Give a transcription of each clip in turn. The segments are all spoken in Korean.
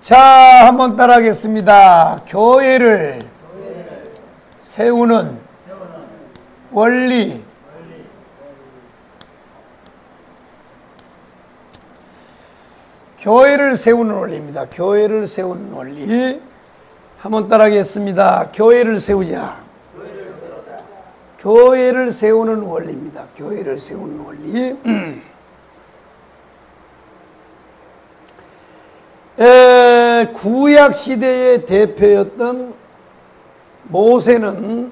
자, 한번 따라하겠습니다. 교회를 세우는 원리. 교회를 세우는 원리입니다. 교회를 세우는 원리. 한번 따라하겠습니다. 교회를 세우자. 교회를 세우는 원리입니다. 교회를 세우는 원리. 구약 시대의 대표였던 모세는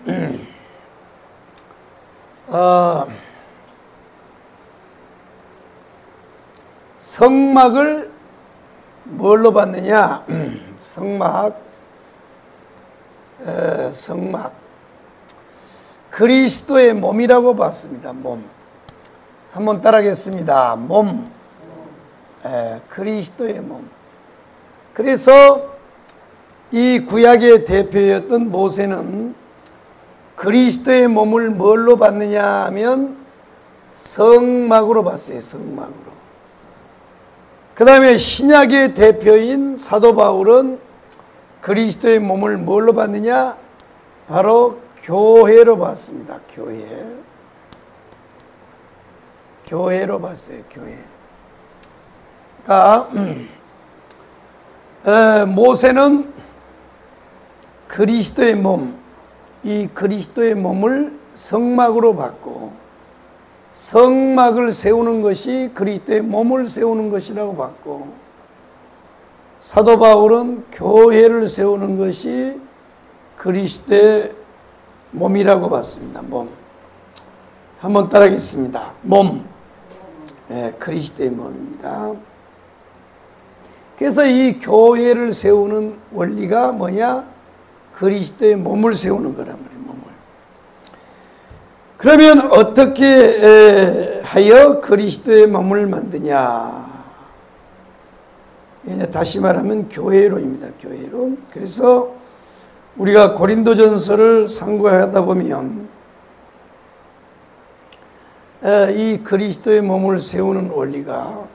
성막을 뭘로 받느냐? 성막 그리스도의 몸이라고 봤습니다. 몸. 한번 따라하겠습니다. 몸. 그리스도의 몸. 그래서 이 구약의 대표였던 모세는 그리스도의 몸을 뭘로 봤느냐 하면 성막으로 봤어요. 성막으로. 그 다음에 신약의 대표인 사도 바울은 그리스도의 몸을 뭘로 봤느냐? 바로 교회로 봤습니다. 교회로 봤어요. 교회. 그러니까 모세는 그리스도의 몸, 이 그리스도의 몸을 성막으로 봤고, 성막을 세우는 것이 그리스도의 몸을 세우는 것이라고 봤고, 사도 바울은 교회를 세우는 것이 그리스도의 몸이라고 봤습니다. 몸. 한번 따라하겠습니다. 몸. 그리스도의 몸입니다. 그래서 이 교회를 세우는 원리가 뭐냐? 그리스도의 몸을 세우는 거란 말이에요. 몸을. 그러면 어떻게 하여 그리스도의 몸을 만드냐? 다시 말하면 교회로입니다. 교회로. 그래서 우리가 고린도전서를 상고하다 보면 이 그리스도의 몸을 세우는 원리가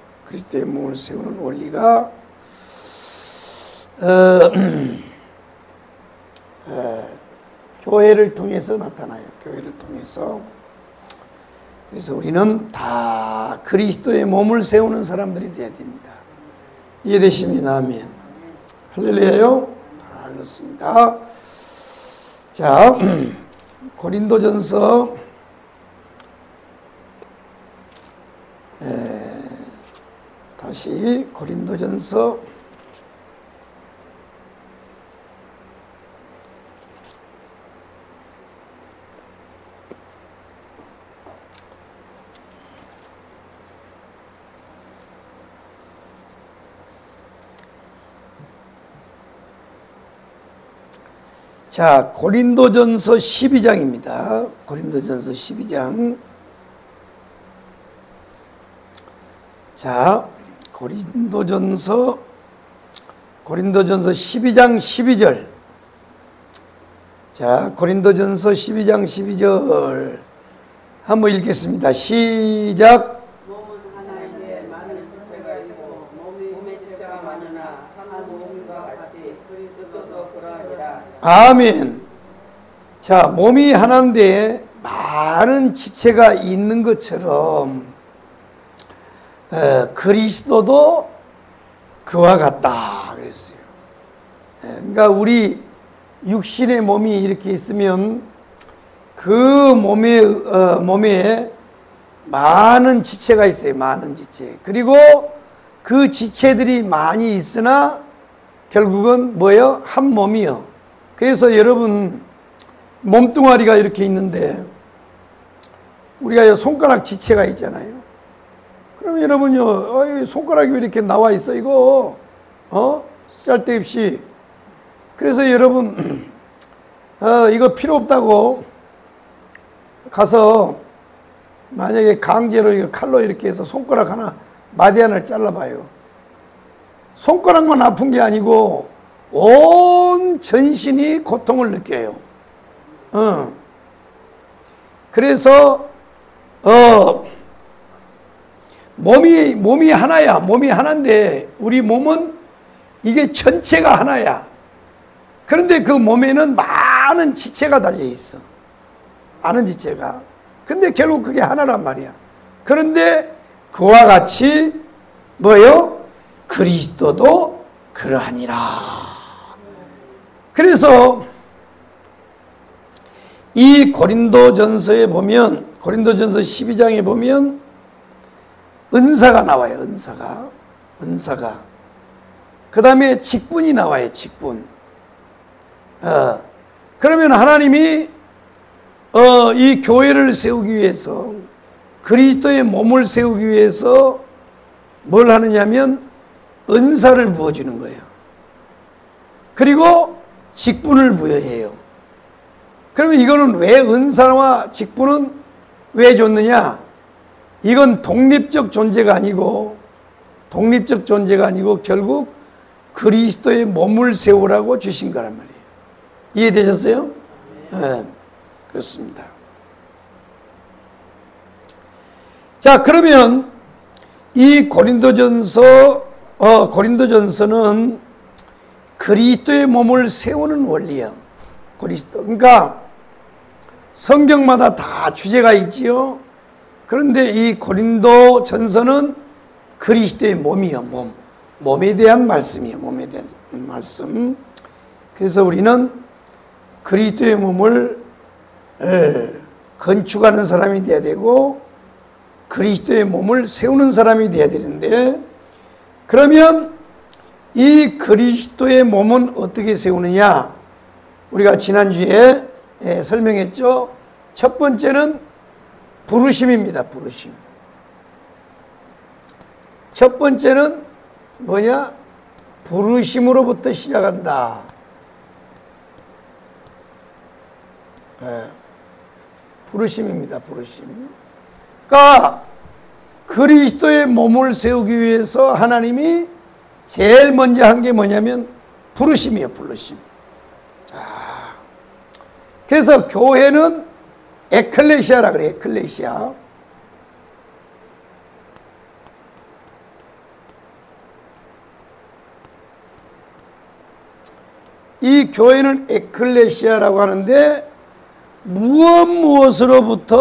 교회를 통해서 나타나요. 교회를 통해서. 그래서 우리는 다 그리스도의 몸을 세우는 사람들이 되어야 됩니다. 이해되시면 아멘. 할렐루야요. 그렇습니다. 자, 고린도전서 다시 고린도전서 자, 고린도전서 12장입니다. 고린도전서 12장. 자, 고린도전서 12장 12절. 자, 고린도전서 12장 12절. 한번 읽겠습니다. 시작. 몸은 하나인데 많은 지체가 있고 몸의 지체가 많으나 한 몸과 같이 그리스도도 그러하니라. 아멘. 자, 몸이 하나인데 많은 지체가 있는 것처럼 그리스도도 그와 같다 그랬어요. 그러니까 우리 육신의 몸이 이렇게 있으면 그 몸에 많은 지체가 있어요. 많은 지체. 그리고 그 지체들이 많이 있으나 결국은 뭐예요? 한 몸이요. 그래서 여러분 몸뚱아리가 이렇게 있는데 우리가 손가락 지체가 있잖아요. 그럼 여러분요, 손가락이 왜 이렇게 나와 있어, 이거? 쓸데없이. 그래서 여러분, 이거 필요 없다고 가서 만약에 강제로 칼로 이렇게 해서 손가락 하나, 마디 하나를 잘라봐요. 손가락만 아픈 게 아니고 온 전신이 고통을 느껴요. 그래서 몸이 하나야. 몸이 하나인데 우리 몸은 이게 전체가 하나야. 그런데 그 몸에는 많은 지체가 달려 있어. 많은 지체가. 근데 결국 그게 하나란 말이야. 그런데 그와 같이 뭐요? 그리스도도 그러하니라. 그래서 이 고린도전서에 보면, 고린도전서 12장에 보면 은사가 나와요. 은사가. 그 다음에 직분이 나와요. 직분. 그러면 하나님이 이 교회를 세우기 위해서, 그리스도의 몸을 세우기 위해서 뭘 하느냐면 은사를 부어주는 거예요. 그리고 직분을 부여해요. 그러면 이거는 왜 은사와 직분은 왜 줬느냐? 이건 독립적 존재가 아니고 결국 그리스도의 몸을 세우라고 주신 거란 말이에요. 이해되셨어요? 네, 그렇습니다. 자, 그러면 이 고린도전서는 그리스도의 몸을 세우는 원리예요. 그리스도. 그러니까 성경마다 다 주제가 있지요. 그런데 이 고린도전서는 그리스도의 몸이요. 몸에 대한 말씀이에요. 몸에 대한 말씀. 그래서 우리는 그리스도의 몸을 건축하는 사람이 돼야 되고 그리스도의 몸을 세우는 사람이 돼야 되는데, 그러면 이 그리스도의 몸은 어떻게 세우느냐? 우리가 지난주에 설명했죠. 첫 번째는 부르심입니다. 부르심. 첫 번째는 뭐냐? 부르심으로부터 시작한다. 부르심입니다. 부르심. 그러니까 그리스도의 몸을 세우기 위해서 하나님이 제일 먼저 한 게 뭐냐면 부르심이에요. 부르심. 그래서 교회는 에클레시아라 그래요. 에클레시아. 이 교회는 에클레시아라고 하는데 무엇으로부터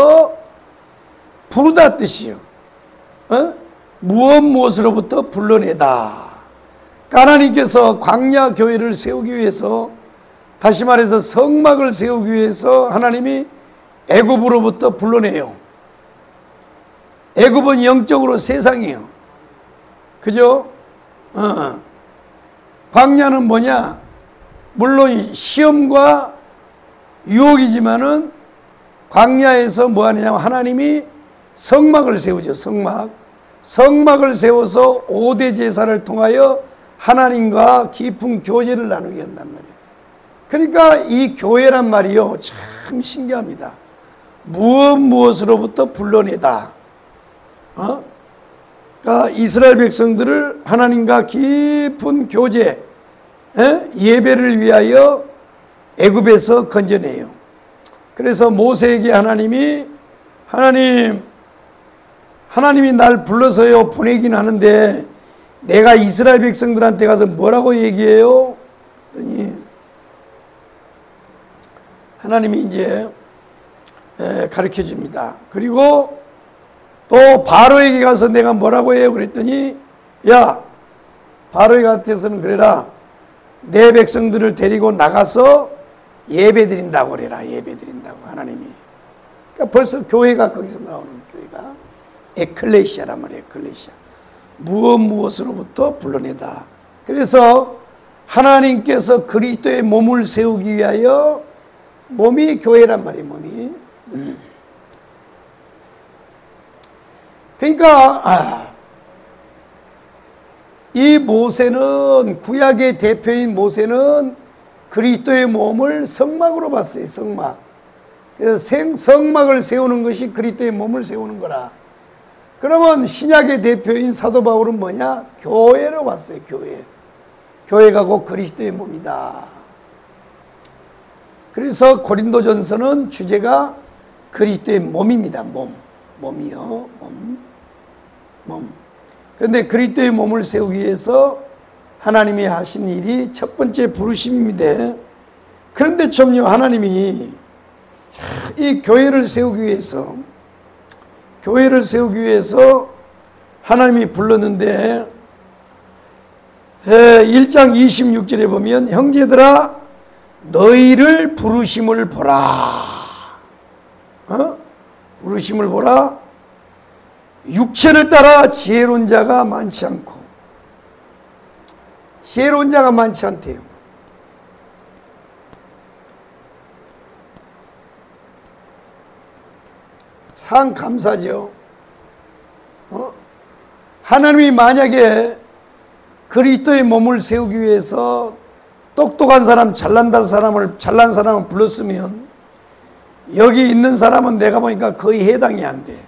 부르다 뜻이요. 무엇으로부터 불러내다. 하나님께서 광야 교회를 세우기 위해서, 다시 말해서 성막을 세우기 위해서 하나님이 애굽으로부터 불러내요. 애굽은 영적으로 세상이에요. 그죠? 광야는 뭐냐? 물론 시험과 유혹이지만은 광야에서 뭐 하느냐면 하나님이 성막을 세우죠. 성막을 세워서 5대 제사를 통하여 하나님과 깊은 교제를 나누게 한단 말이에요. 그러니까 이 교회란 말이요, 참 신기합니다. 무엇으로부터 불러내다. 그러니까 이스라엘 백성들을 하나님과 깊은 교제, 예배를 위하여 애굽에서 건져내요. 그래서 모세에게 하나님이 날 불러서요 보내긴 하는데 내가 이스라엘 백성들한테 가서 뭐라고 얘기해요? 그랬더니 하나님이 이제 가르쳐 줍니다. 그리고 또 바로에게 가서 내가 뭐라고 해요? 그랬더니 야, 바로에 같아서는 그래라. 내 백성들을 데리고 나가서 예배 드린다고 그래라. 예배 드린다고 하나님이. 그러니까 벌써 교회가 거기서 나오는 교회가 에클레시아란 말이에요. 에클레시아. 무엇으로부터 불러내다. 그래서 하나님께서 그리스도의 몸을 세우기 위하여, 몸이 교회란 말이에요. 몸이. 그러니까 이 모세는, 구약의 대표인 모세는 그리스도의 몸을 성막으로 봤어요. 성막. 그래서 성막을 세우는 것이 그리스도의 몸을 세우는 거라. 그러면 신약의 대표인 사도 바울은 뭐냐? 교회로 봤어요. 교회가 곧 그리스도의 몸이다. 그래서 고린도전서는 주제가 그리스도의 몸입니다. 몸이요. 몸. 그런데 그리스도의 몸을 세우기 위해서 하나님이 하신 일이 첫 번째 부르심입니다. 그런데 좀요, 하나님이 이 교회를 세우기 위해서 하나님이 불렀는데 1장 26절에 보면 형제들아 너희를 부르심을 보라. 부르심을 보라. 육체를 따라 지혜로운 자가 많지 않고 지혜로운 자가 많지 않대요. 참 감사죠. 하나님이 만약에 그리스도의 몸을 세우기 위해서 똑똑한 사람, 잘난 사람을 불렀으면 여기 있는 사람은 내가 보니까 거의 해당이 안 돼.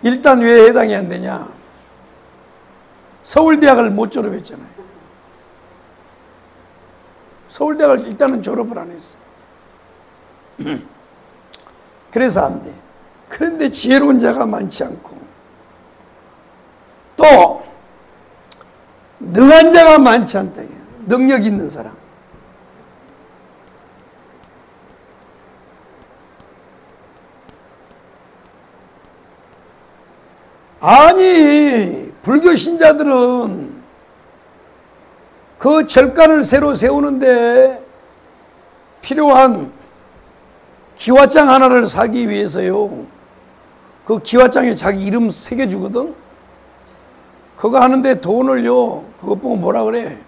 일단 왜 해당이 안 되냐? 서울대학을 못 졸업했잖아요. 서울대학을 일단은 졸업을 안 했어. 그래서 안 돼. 그런데 지혜로운 자가 많지 않고 또 능한 자가 많지 않다. 능력 있는 사람. 아니, 불교 신자들은 그 절간을 새로 세우는데 필요한 기와장 하나를 사기 위해서요, 그 기와장에 자기 이름 새겨주거든. 그거 하는데 돈을요, 그거 보고 뭐라 그래?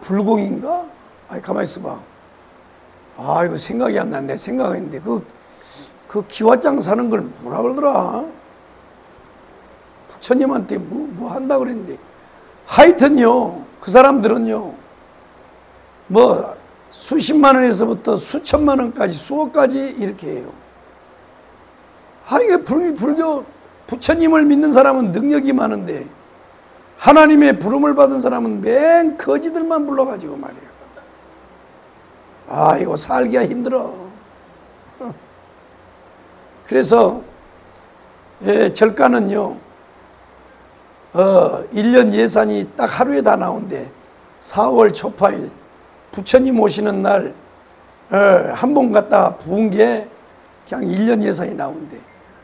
불공인가? 아니, 가만히 있어봐. 아, 이거 생각이 안 나네. 생각했는데 그 기와장 사는 걸 뭐라 그러더라? 부처님한테 뭐 한다 그랬는데, 하여튼요, 그 사람들은요, 뭐 수십만 원에서부터 수천만 원까지, 수억까지 이렇게 해요. 아, 이게 불교 부처님을 믿는 사람은 능력이 많은데 하나님의 부름을 받은 사람은 맨 거지들만 불러가지고 말이에요. 아, 이거 살기가 힘들어. 그래서 절간은요, 1년 예산이 딱 하루에 다 나온대. 4월 초파일 부처님 오시는 날 한 번 갔다 부은 게 그냥 1년 예산이 나온대.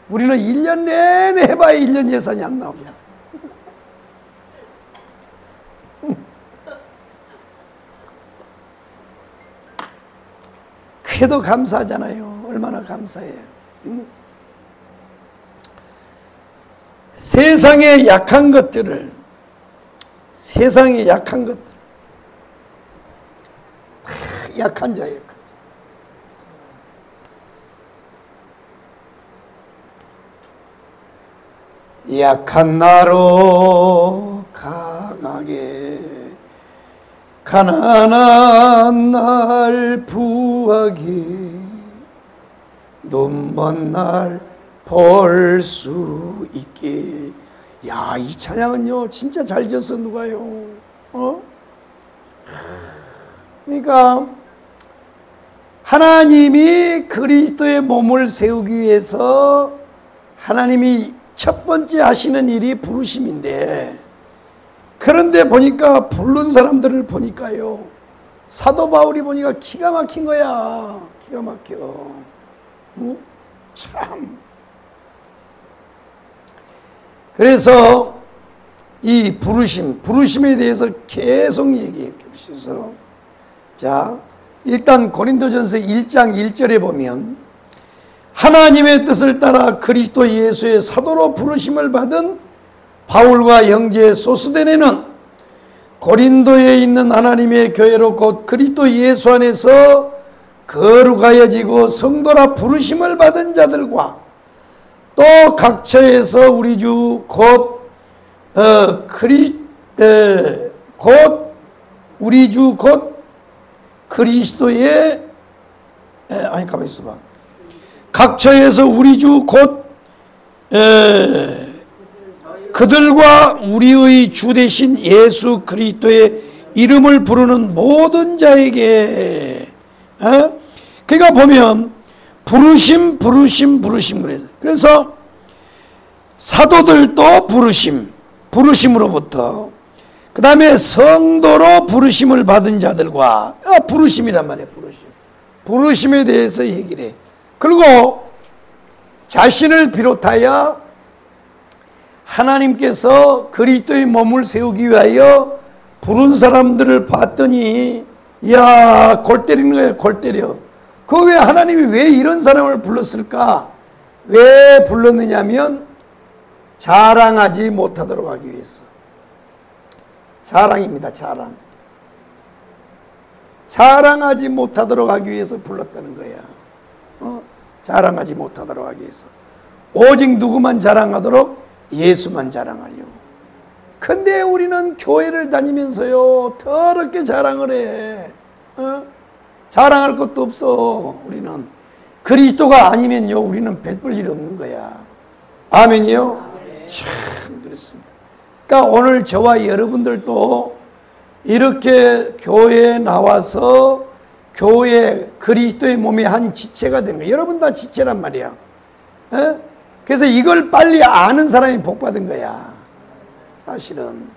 우리는 1년 내내 해봐야 1년 예산이 안 나오냐. 그래도 감사하잖아요. 얼마나 감사해요. 세상의 약한 것들, 약한 자예요. 약한 나로 강하게, 가난한 날 부하게, 눈먼 날 볼 수 있게. 야, 이 찬양은요 진짜 잘 지었어. 누가요? 그러니까 하나님이 그리스도의 몸을 세우기 위해서 하나님이 첫 번째 하시는 일이 부르심인데, 그런데 보니까 부른 사람들을 보니까요, 사도 바울이 보니까 기가 막힌 거야. 기가 막혀. 참. 그래서 이 부르심에 대해서 계속 얘기해요. 그래서 자, 일단 고린도전서 1장 1절에 보면 하나님의 뜻을 따라 그리스도 예수의 사도로 부르심을 받은 바울과 형제 소스데네는 고린도에 있는 하나님의 교회로 곧 그리스도 예수 안에서 거룩하여지고 성도라 부르심을 받은 자들과 또 각처에서 우리 주 곧 그리스도의 아니 가만히 있어봐. 각처에서 우리 주 곧 그들과 우리의 주 되신 예수 그리스도의 이름을 부르는 모든 자에게, 그러니까 보면 부르심 그래서 사도들도 부르심, 부르심으로부터, 그 다음에 성도로 부르심을 받은 자들과, 부르심이란 말이에요. 부르심에 대해서 얘기를 해. 그리고 자신을 비롯하여 하나님께서 그리스도의 몸을 세우기 위하여 부른 사람들을 봤더니, 이야, 골 때리는 거예요. 골 때려. 그 왜 하나님이 왜 이런 사람을 불렀을까? 왜 불렀느냐면 자랑하지 못하도록 하기 위해서. 자랑입니다. 자랑. 자랑하지 못하도록 하기 위해서 불렀다는 거야. 자랑하지 못하도록 하기 위해서. 오직 누구만 자랑하도록? 예수만 자랑하려고. 근데 우리는 교회를 다니면서요, 더럽게 자랑을 해. 자랑할 것도 없어. 우리는 그리스도가 아니면요, 우리는 별 볼 일 없는 거야. 아멘이요? 참 그렇습니다. 그러니까 오늘 저와 여러분들도 이렇게 교회에 나와서 교회 그리스도의 몸의 한 지체가 되는 거예요. 여러분 다 지체란 말이야. 그래서 이걸 빨리 아는 사람이 복 받은 거야. 사실은.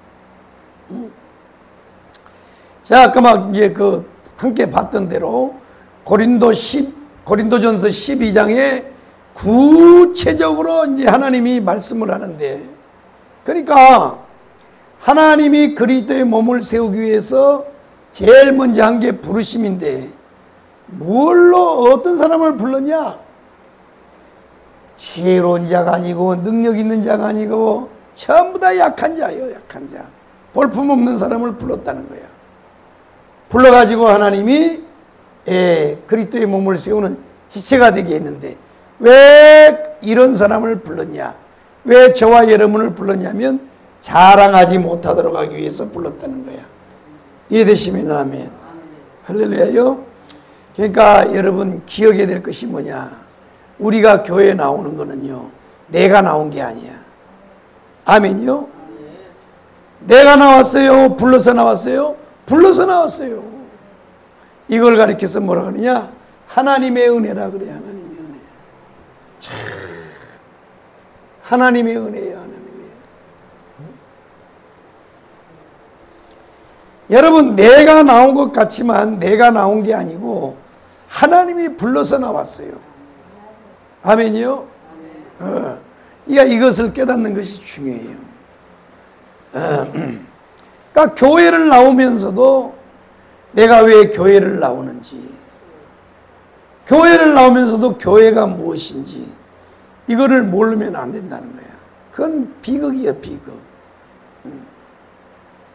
자, 아까 막 이제 함께 봤던 대로 고린도전서 12장에 구체적으로 이제 하나님이 말씀을 하는데, 그러니까 하나님이 그리스도의 몸을 세우기 위해서 제일 먼저 한 게 부르심인데, 뭘로 어떤 사람을 불렀냐? 지혜로운 자가 아니고 능력 있는 자가 아니고 전부 다 약한 자예요. 약한 자. 볼품없는 사람을 불렀다는 거야. 불러가지고 하나님이 그리스도의 몸을 세우는 지체가 되게 했는데, 왜 이런 사람을 불렀냐? 왜 저와 여러분을 불렀냐면 자랑하지 못하도록 하기 위해서 불렀다는 거야. 이해되시면 아멘. 할렐루야요. 그러니까 여러분 기억해야 될 것이 뭐냐? 우리가 교회에 나오는 거는요, 내가 나온 게 아니야. 아멘이요? 내가 나왔어요? 불러서 나왔어요? 불러서 나왔어요. 이걸 가리켜서 뭐라 그러냐? 하나님의 은혜라 그래. 하나님의 은혜. 참, 하나님의 은혜예요. 하나님의 은혜. 여러분, 내가 나온 것 같지만 내가 나온 게 아니고 하나님이 불러서 나왔어요. 아멘이요? 그러니까 이것을 깨닫는 것이 중요해요. 그러니까 교회를 나오면서도 내가 왜 교회를 나오는지, 교회를 나오면서도 교회가 무엇인지 이거를 모르면 안 된다는 거야. 그건 비극이에요, 비극.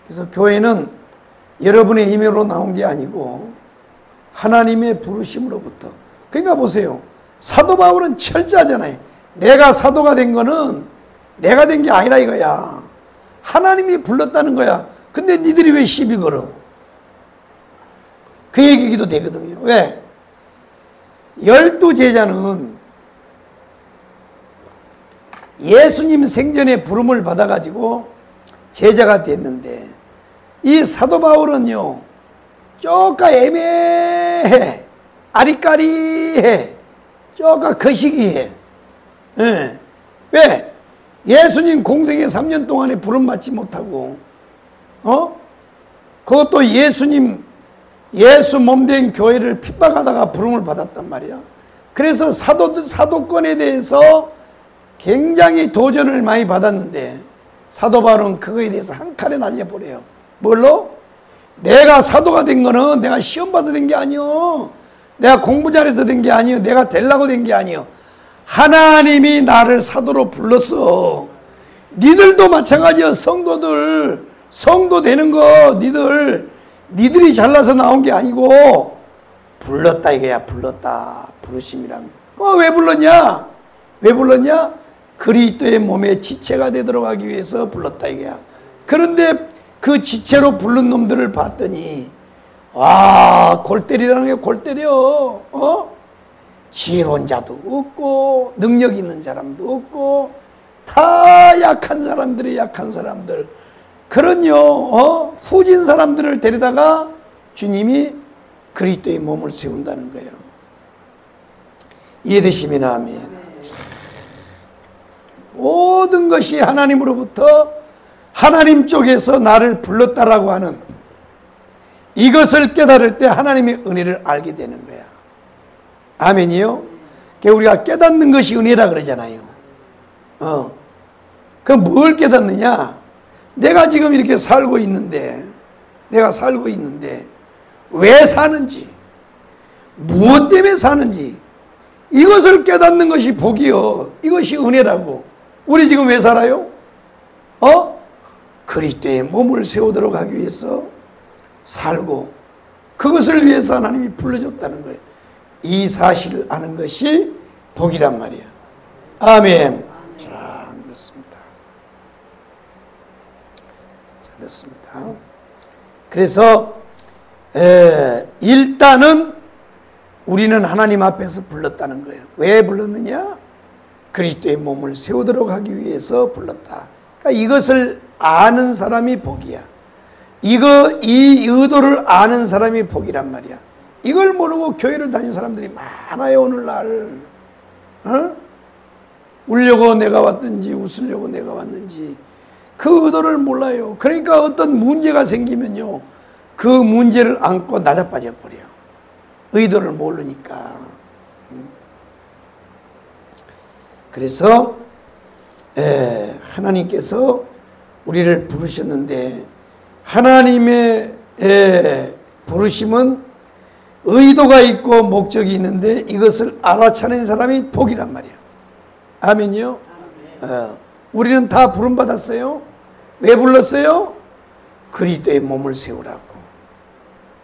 그래서 교회는 여러분의 힘으로 나온 게 아니고 하나님의 부르심으로부터. 그러니까 보세요. 사도 바울은 철저하잖아요. 내가 사도가 된 거는 내가 된 게 아니라 이거야. 하나님이 불렀다는 거야. 근데 니들이 왜 시비 걸어? 그 얘기도 되거든요. 왜? 12제자는 예수님 생전에 부름을 받아가지고 제자가 됐는데, 이 사도 바울은요, 쪼까 애매해. 아리까리해. 쪼까 거시기해. 네. 왜? 예수님 공생애 3년 동안에 부름 받지 못하고, 그것도 예수 몸된 교회를 핍박하다가 부름을 받았단 말이야. 그래서 사도권에 대해서 굉장히 도전을 많이 받았는데, 사도 바울은 그거에 대해서 한 칼에 날려버려요. 뭘로? 내가 사도가 된 거는 내가 시험 봐서 된 게 아니요. 내가 공부 잘해서 된 게 아니요. 내가 되려고 된 게 아니요. 하나님이 나를 사도로 불렀어. 니들도 마찬가지야. 성도 되는 거 니들이 잘나서 나온 게 아니고 불렀다 이거야. 불렀다. 부르심이란. 왜 불렀냐? 왜 불렀냐? 그리스도의 몸의 지체가 되도록 하기 위해서 불렀다 이거야. 그런데 그 지체로 부른 놈들을 봤더니, 와, 골 때리라는 게 골 때려. 지혜로운 자도 없고 능력 있는 사람도 없고 다 약한 사람들이 약한 사람들, 그런요 후진 사람들을 데려다가 주님이 그리스도의 몸을 세운다는 거예요. 이해되시면 아멘. 모든 것이 하나님으로부터 하나님 쪽에서 나를 불렀다라고 하는 이것을 깨달을 때 하나님의 은혜를 알게 되는 거야. 아멘이요? 우리가 깨닫는 것이 은혜라 그러잖아요. 그럼 뭘 깨닫느냐? 내가 지금 이렇게 살고 있는데, 왜 사는지, 무엇 때문에 사는지, 이것을 깨닫는 것이 복이요. 이것이 은혜라고. 우리 지금 왜 살아요? 그리스도의 몸을 세우도록 하기 위해서 살고, 그것을 위해서 하나님이 불러줬다는 거예요. 이 사실을 아는 것이 복이란 말이야. 아멘. 자, 그렇습니다. 그래서 일단은 우리는 하나님 앞에서 불렀다는 거예요. 왜 불렀느냐? 그리스도의 몸을 세우도록 하기 위해서 불렀다. 그러니까 이것을 아는 사람이 복이야. 이 의도를 아는 사람이 복이란 말이야. 이걸 모르고 교회를 다니는 사람들이 많아요, 오늘날. 울려고 내가 왔든지 웃으려고 내가 왔는지 그 의도를 몰라요. 그러니까 어떤 문제가 생기면요, 그 문제를 안고 낮아빠져 버려. 의도를 모르니까. 그래서 하나님께서 우리를 부르셨는데, 하나님의 부르심은 의도가 있고 목적이 있는데 이것을 알아차리는 사람이 복이란 말이야. 아멘이요? 우리는 다 부름받았어요. 왜 불렀어요? 그리스도의 몸을 세우라고.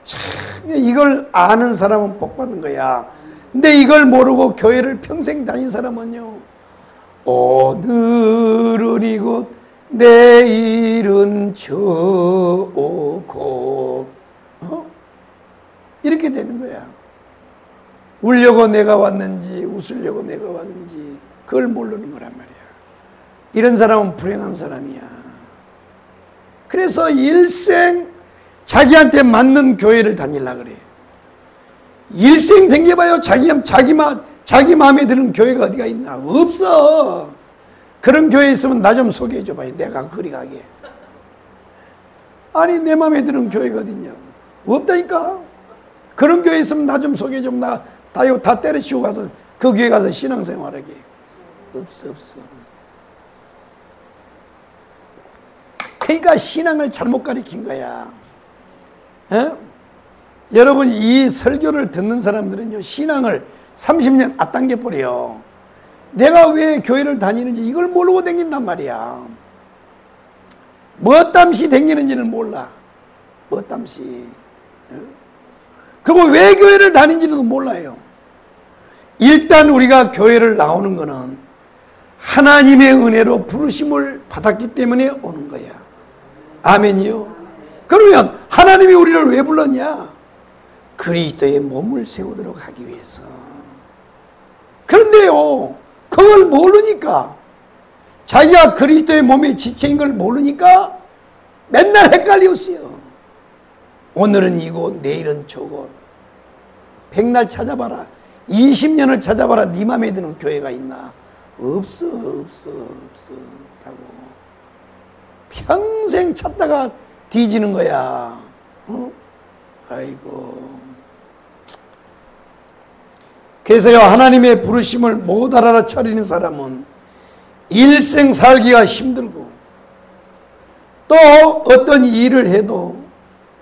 참, 이걸 아는 사람은 복 받는 거야. 근데 이걸 모르고 교회를 평생 다닌 사람은요, 오늘은 이곳 내일은 저곳, 이렇게 되는 거야. 울려고 내가 왔는지 웃으려고 내가 왔는지 그걸 모르는 거란 말이야. 이런 사람은 불행한 사람이야. 그래서 일생 자기한테 맞는 교회를 다니려고 그래. 일생 댕겨봐요. 자기 마음에 드는 교회가 어디가 있나? 없어. 그런 교회 있으면 나 좀 소개해줘봐요. 내가 그리 가게. 아니, 내 마음에 드는 교회가 어딨냐고. 없다니까. 그런 교회 있으면 나 좀 소개해 좀. 다 때려치우고 가서 그 교회 가서 신앙생활하게. 없어. 그러니까 신앙을 잘못 가르친 거야. 여러분, 이 설교를 듣는 사람들은요, 신앙을 30년 앞당겨 버려. 내가 왜 교회를 다니는지 이걸 모르고 다닌단 말이야. 무엇담시 다니는지는 몰라. 무엇담시. 그리고 왜 교회를 다니는지도 몰라요. 일단 우리가 교회를 나오는 거는 하나님의 은혜로 부르심을 받았기 때문에 오는 거야. 아멘이요? 그러면 하나님이 우리를 왜 불렀냐? 그리스도의 몸을 세우도록 하기 위해서. 그런데요, 그걸 모르니까, 자기가 그리스도의 몸의 지체인 걸 모르니까 맨날 헷갈렸어요. 오늘은 이곳, 내일은 저곳. 100날 찾아봐라. 20년을 찾아봐라. 네 맘에 드는 교회가 있나? 없어. 하고 평생 찾다가 뒤지는 거야. 아이고. 그래서요, 하나님의 부르심을 못 알아차리는 사람은 일생 살기가 힘들고, 또 어떤 일을 해도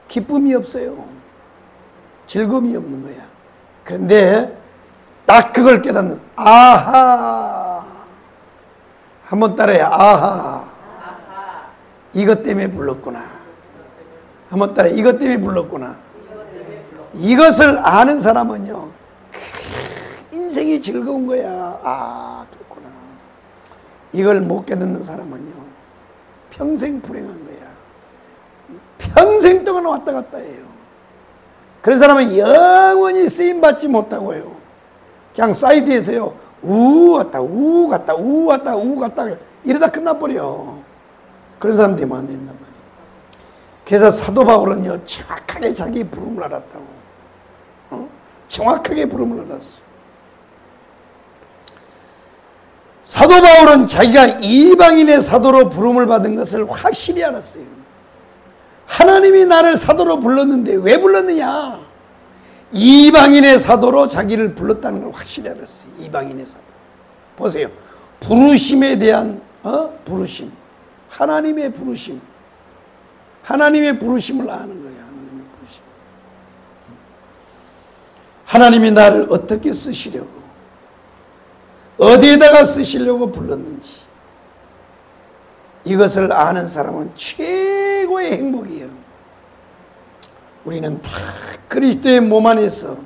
기쁨이 없어요. 즐거움이 없는 거야. 그런데 딱 그걸 깨닫는, 아하. 한번 따라해. 아하. 이것 때문에 불렀구나. 한번 따라해. 이것 때문에 불렀구나. 이것을 아는 사람은요, 인생이 즐거운 거야. 아, 그렇구나. 이걸 못 깨닫는 사람은요, 평생 불행한 거야. 평생 동안 왔다 갔다 해요. 그런 사람은 영원히 쓰임받지 못하고요, 그냥 사이드에서요, 우 왔다 갔다 이러다 끝나버려. 그런 사람 되면 안 된단 말이에요. 그래서 사도 바울은요, 정확하게 자기 부름을 알았다고. 정확하게 부름을 알았어. 사도 바울은 자기가 이방인의 사도로 부름을 받은 것을 확실히 알았어요. 하나님이 나를 사도로 불렀는데 왜 불렀느냐? 이방인의 사도로 자기를 불렀다는 걸 확실히 알았어요. 이방인의 사도. 보세요. 부르심에 대한 부르심. 하나님의 부르심. 하나님의 부르심을 아는 거예요. 하나님의 부르심. 하나님이 나를 어떻게 쓰시려고, 어디에다가 쓰시려고 불렀는지, 이것을 아는 사람은 최고의 행복이에요. 우리는 다 그리스도의 몸 안에서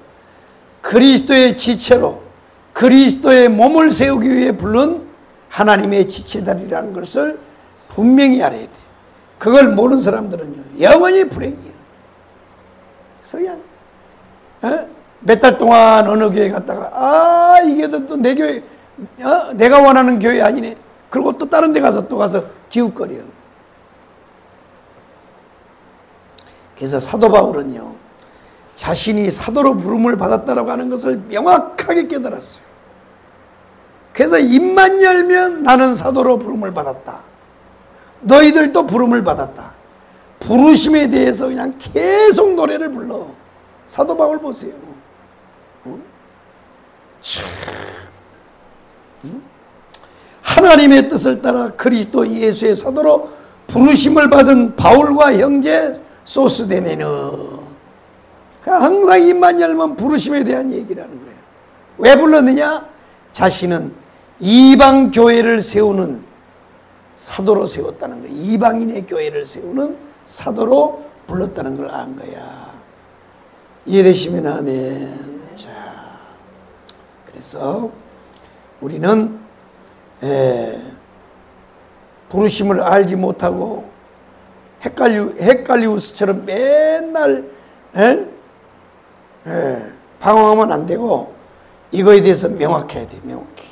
그리스도의 지체로 그리스도의 몸을 세우기 위해 부른 하나님의 지체들이라는 것을 분명히 알아야 돼. 그걸 모르는 사람들은요, 영원히 불행이에요. 그래서 그냥 몇 달 동안 어느 교회 갔다가 이게 또 내 교회, 내가 원하는 교회 아니네. 그리고 또 다른 데 가서 기웃거려요. 그래서 사도 바울은요, 자신이 사도로 부름을 받았다라고 하는 것을 명확하게 깨달았어요. 그래서 입만 열면 나는 사도로 부름을 받았다, 너희들도 부름을 받았다, 부르심에 대해서 그냥 계속 노래를 불러. 사도 바울 보세요. 하나님의 뜻을 따라 그리스도 예수의 사도로 부르심을 받은 바울과 형제 소스데네는 항상 입만 열면 부르심에 대한 얘기를 하는 거예요. 왜 불렀느냐? 자신은 이방 교회를 세우는 사도로 세웠다는 거예요. 이방인의 교회를 세우는 사도로 불렀다는 걸 안 거야. 이해되시면 아멘. 자, 그래서 우리는 부르심을 알지 못하고 헷갈리우스처럼 맨날 방황하면 안 되고, 이거에 대해서 명확해야 돼. 명확해.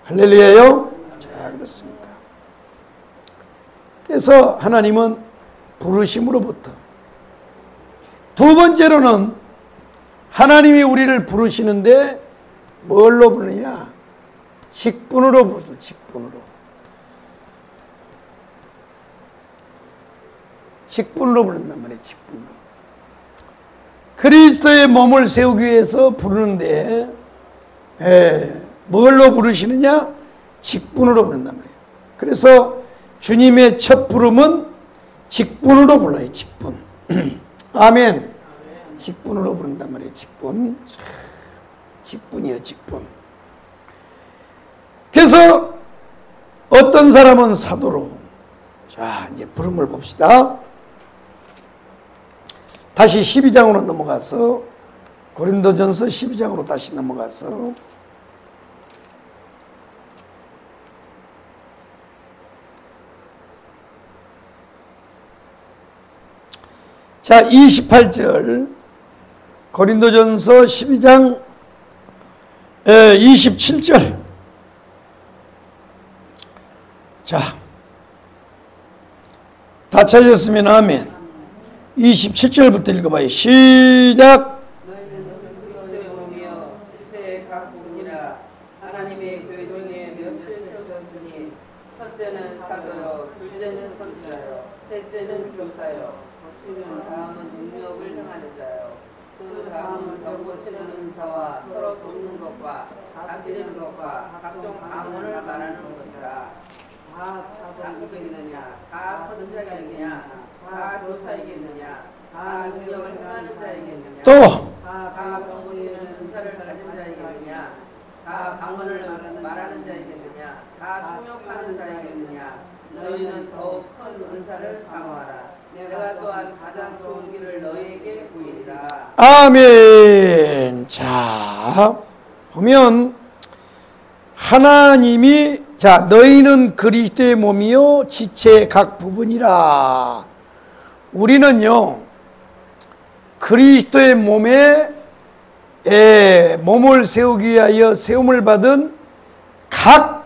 할렐루야요. 자, 그렇습니다. 그래서 하나님은 부르심으로부터, 두 번째로는 하나님이 우리를 부르시는데 뭘로 부르느냐? 직분으로 부르죠. 직분으로. 직분으로 부른단 말이에요. 직분으로. 그리스도의 몸을 세우기 위해서 부르는데 뭘로 부르시느냐? 직분으로 부른단 말이에요. 그래서 주님의 첫 부름은 직분으로 불러요. 직분. 아멘. 직분으로 부른단 말이에요. 직분. 직분이요. 직분. 그래서 어떤 사람은 사도로. 자, 이제 부름을 봅시다. 다시 12장으로 넘어가서, 고린도전서 12장으로 다시 넘어가서, 자, 28절, 고린도전서 12장 27절. 자, 다 찾았으면 아멘. 27절부터 읽어봐요. 시작. 너희는 그리스도의 몸이요 지체의 각 부분이라 하나님의 교회 중에 몇을 세우셨으니, 첫째는 사도요, 둘째는 선지자요, 셋째는 교사요, 다음은 능력을 행하는 자요, 그 다음은 덧고치는 은사와 서로 돕는 것과 다스리는 것과 각종 방언을 말하는 것이라. 다 사도이겠느냐? 다 선지자이겠느냐? 다 교사이겠느냐? 다 능력을 행하는 자이겠느냐? 또 다 덧고치는 은사를 가진 자이겠느냐? 다 방언을 말하는 자이겠느냐? 다 통역하는 자이겠느냐? 너희는 더욱 큰 은사를 사모하라. 내가 또한 가장 좋은 길을 너희에게 보이리라. 아멘. 자, 보면 하나님이, 자, 너희는 그리스도의 몸이요 지체의 각 부분이라. 우리는요 그리스도의 몸을 세우기 위하여 세움을 받은 각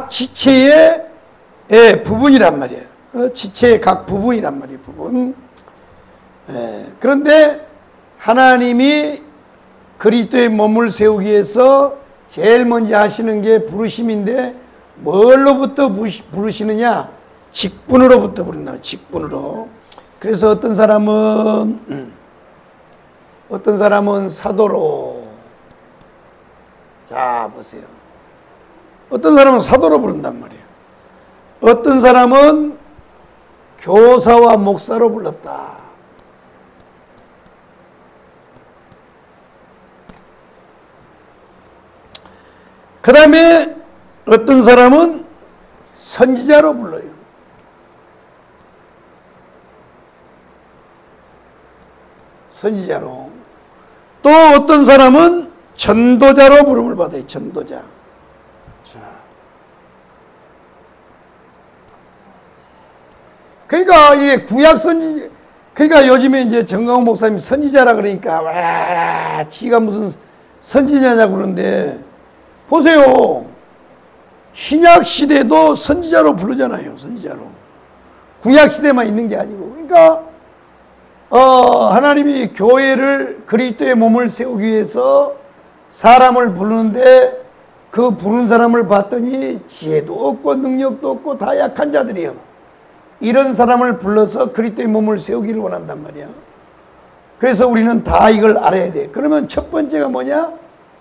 지체의 부분이란 말이에요. 지체의 각 부분이란 말이에요. 부분. 그런데 하나님이 그리스도의 몸을 세우기 위해서 제일 먼저 하시는 게 부르심인데 뭘로부터 부르시느냐? 직분으로부터 부른다. 직분으로. 그래서 어떤 사람은 사도로. 자, 보세요. 어떤 사람은 사도로 부른단 말이에요. 어떤 사람은 교사와 목사로 불렀다. 그 다음에 어떤 사람은 선지자로 불러요. 선지자로. 또 어떤 사람은 전도자로 부름을 받아요. 전도자. 자. 그러니까 이게 구약 선지, 그러니까 요즘에 이제 정강훈 목사님 선지자라 그러니까 와, 지가 무슨 선지자냐고 그러는데 보세요. 신약 시대도 선지자로 부르잖아요. 선지자로. 구약 시대만 있는 게 아니고. 그러니까 하나님이 교회를 그리스도의 몸을 세우기 위해서 사람을 부르는데 그 부른 사람을 봤더니 지혜도 없고 능력도 없고 다 약한 자들이요. 이런 사람을 불러서 그리스도의 몸을 세우기를 원한단 말이야. 그래서 우리는 다 이걸 알아야 돼. 그러면 첫 번째가 뭐냐?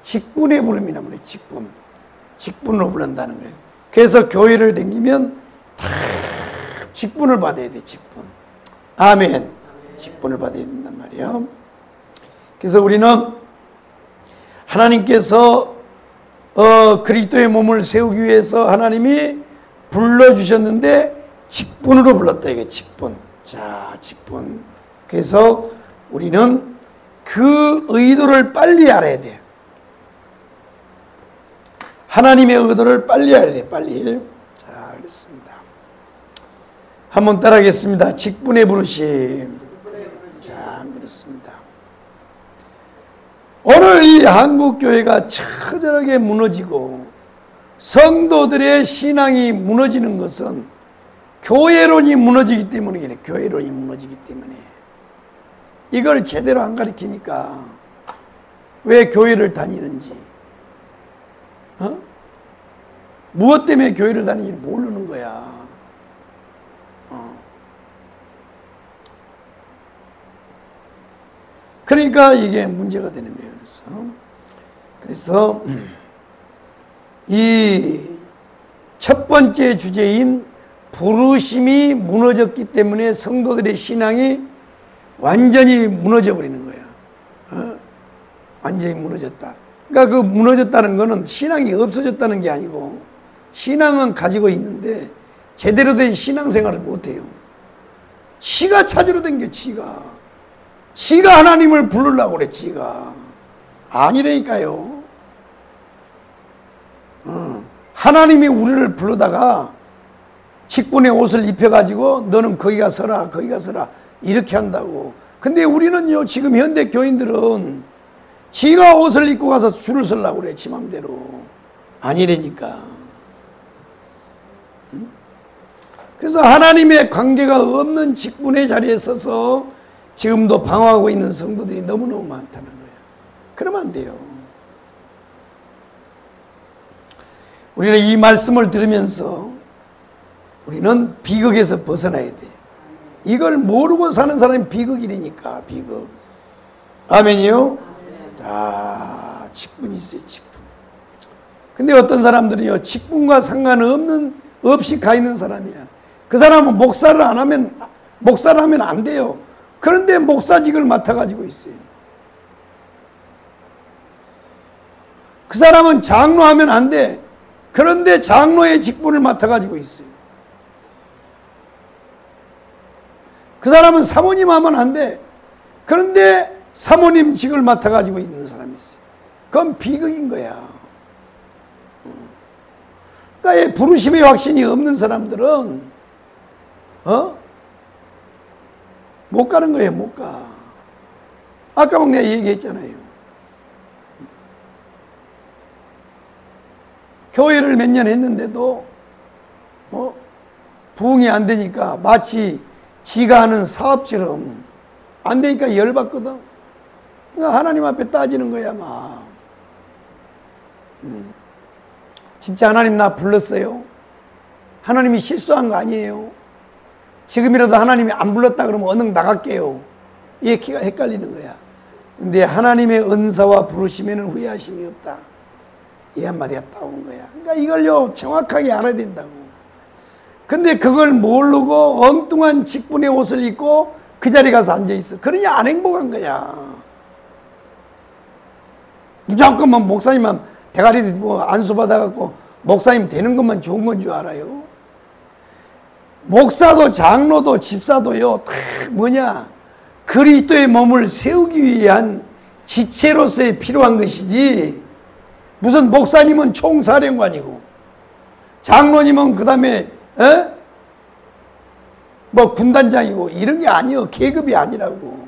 직분의 부름이란 말이야. 직분. 직분으로 부른다는 거예요. 그래서 교회를 다니면 다 직분을 받아야 돼. 직분. 아멘. 직분을 받아야 된단 말이야. 그래서 우리는 하나님께서 그리스도의 몸을 세우기 위해서 하나님이 불러주셨는데 직분으로 불렀다. 이게 직분. 자, 직분. 그래서 우리는 그 의도를 빨리 알아야 돼. 하나님의 의도를 빨리 알아야 돼. 빨리. 자, 그렇습니다. 한번 따라하겠습니다. 직분의 부르심. 자, 그렇습니다. 오늘 이 한국교회가 처절하게 무너지고 성도들의 신앙이 무너지는 것은 교회론이 무너지기 때문에 그래. 교회론이 무너지기 때문에. 이걸 제대로 안 가르치니까 왜 교회를 다니는지, 무엇 때문에 교회를 다니는지 모르는 거야. 그러니까 이게 문제가 되는 거예요. 그래서 이 첫 번째 주제인 부르심이 무너졌기 때문에 성도들의 신앙이 완전히 무너져 버리는 거야. 완전히 무너졌다. 그러니까 그 무너졌다는 거는 신앙이 없어졌다는 게 아니고 신앙은 가지고 있는데 제대로 된 신앙생활을 못해요. 지가 찾으러 댕겨. 지가 하나님을 부르려고 그래. 지가 아니라니까요. 하나님이 우리를 부르다가 직분의 옷을 입혀가지고 너는 거기 가서라 거기 가서라 이렇게 한다고. 근데 우리는요, 지금 현대 교인들은 지가 옷을 입고 가서 줄을 서려고 그래. 지 맘대로. 아니라니까. 그래서 하나님의 관계가 없는 직분의 자리에 서서 지금도 방황하고 있는 성도들이 너무너무 많다는 거예요. 그러면 안 돼요. 우리는 이 말씀을 들으면서 우리는 비극에서 벗어나야 돼. 이걸 모르고 사는 사람이 비극이라니까. 비극. 아멘이요? 아, 직분이 있어요. 직분. 근데 어떤 사람들은요, 직분과 없이 가 있는 사람이야. 그 사람은 목사를 하면 안 돼요. 그런데 목사직을 맡아가지고 있어요. 그 사람은 장로하면 안 돼. 그런데 장로의 직분을 맡아가지고 있어요. 그 사람은 사모님 하면 안 돼. 그런데 사모님 직을 맡아가지고 있는 사람이 있어요. 그건 비극인 거야. 그러니까 부르심의 확신이 없는 사람들은 못 가는 거예요. 못 가. 아까 막 내가 얘기했잖아요. 교회를 몇 년 했는데도 부흥이 안 되니까 마치 지가 하는 사업처럼 안 되니까 열받거든. 그러니까 하나님 앞에 따지는 거야 막. 진짜 하나님 나 불렀어요? 하나님이 실수한 거 아니에요? 지금이라도 하나님이 안 불렀다 그러면 얼른 나갈게요. 이게 키가 헷갈리는 거야. 근데 하나님의 은사와 부르심에는 후회하심이 없다. 이 한마디가 따온 거야. 그러니까 이걸요 정확하게 알아야 된다고. 근데 그걸 모르고 엉뚱한 직분의 옷을 입고 그 자리에 가서 앉아있어. 그러니 안 행복한 거야. 무조건 뭐 목사님만 대가리 뭐 안수 받아갖고 목사님 되는 것만 좋은 건 줄 알아요. 목사도 장로도 집사도요 다 뭐냐 그리스도의 몸을 세우기 위한 지체로서의 필요한 것이지, 무슨 목사님은 총사령관이고 장로님은 그 다음에 뭐 군단장이고 이런 게 아니요. 계급이 아니라고.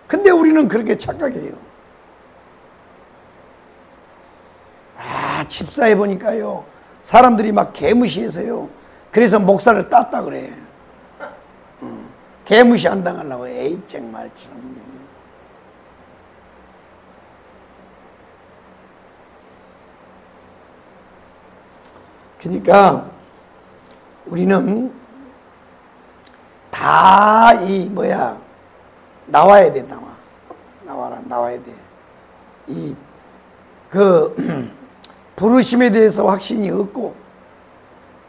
근데 우리는 그렇게 착각해요. 집사해 보니까요 사람들이 막 개무시해서요. 그래서 목사를 땄다 그래. 개무시 안 당하려고. 에이 정말 참. 그러니까 우리는 다 이 뭐야 나와야 돼. 나와야 돼. 이 그 부르심에 대해서 확신이 없고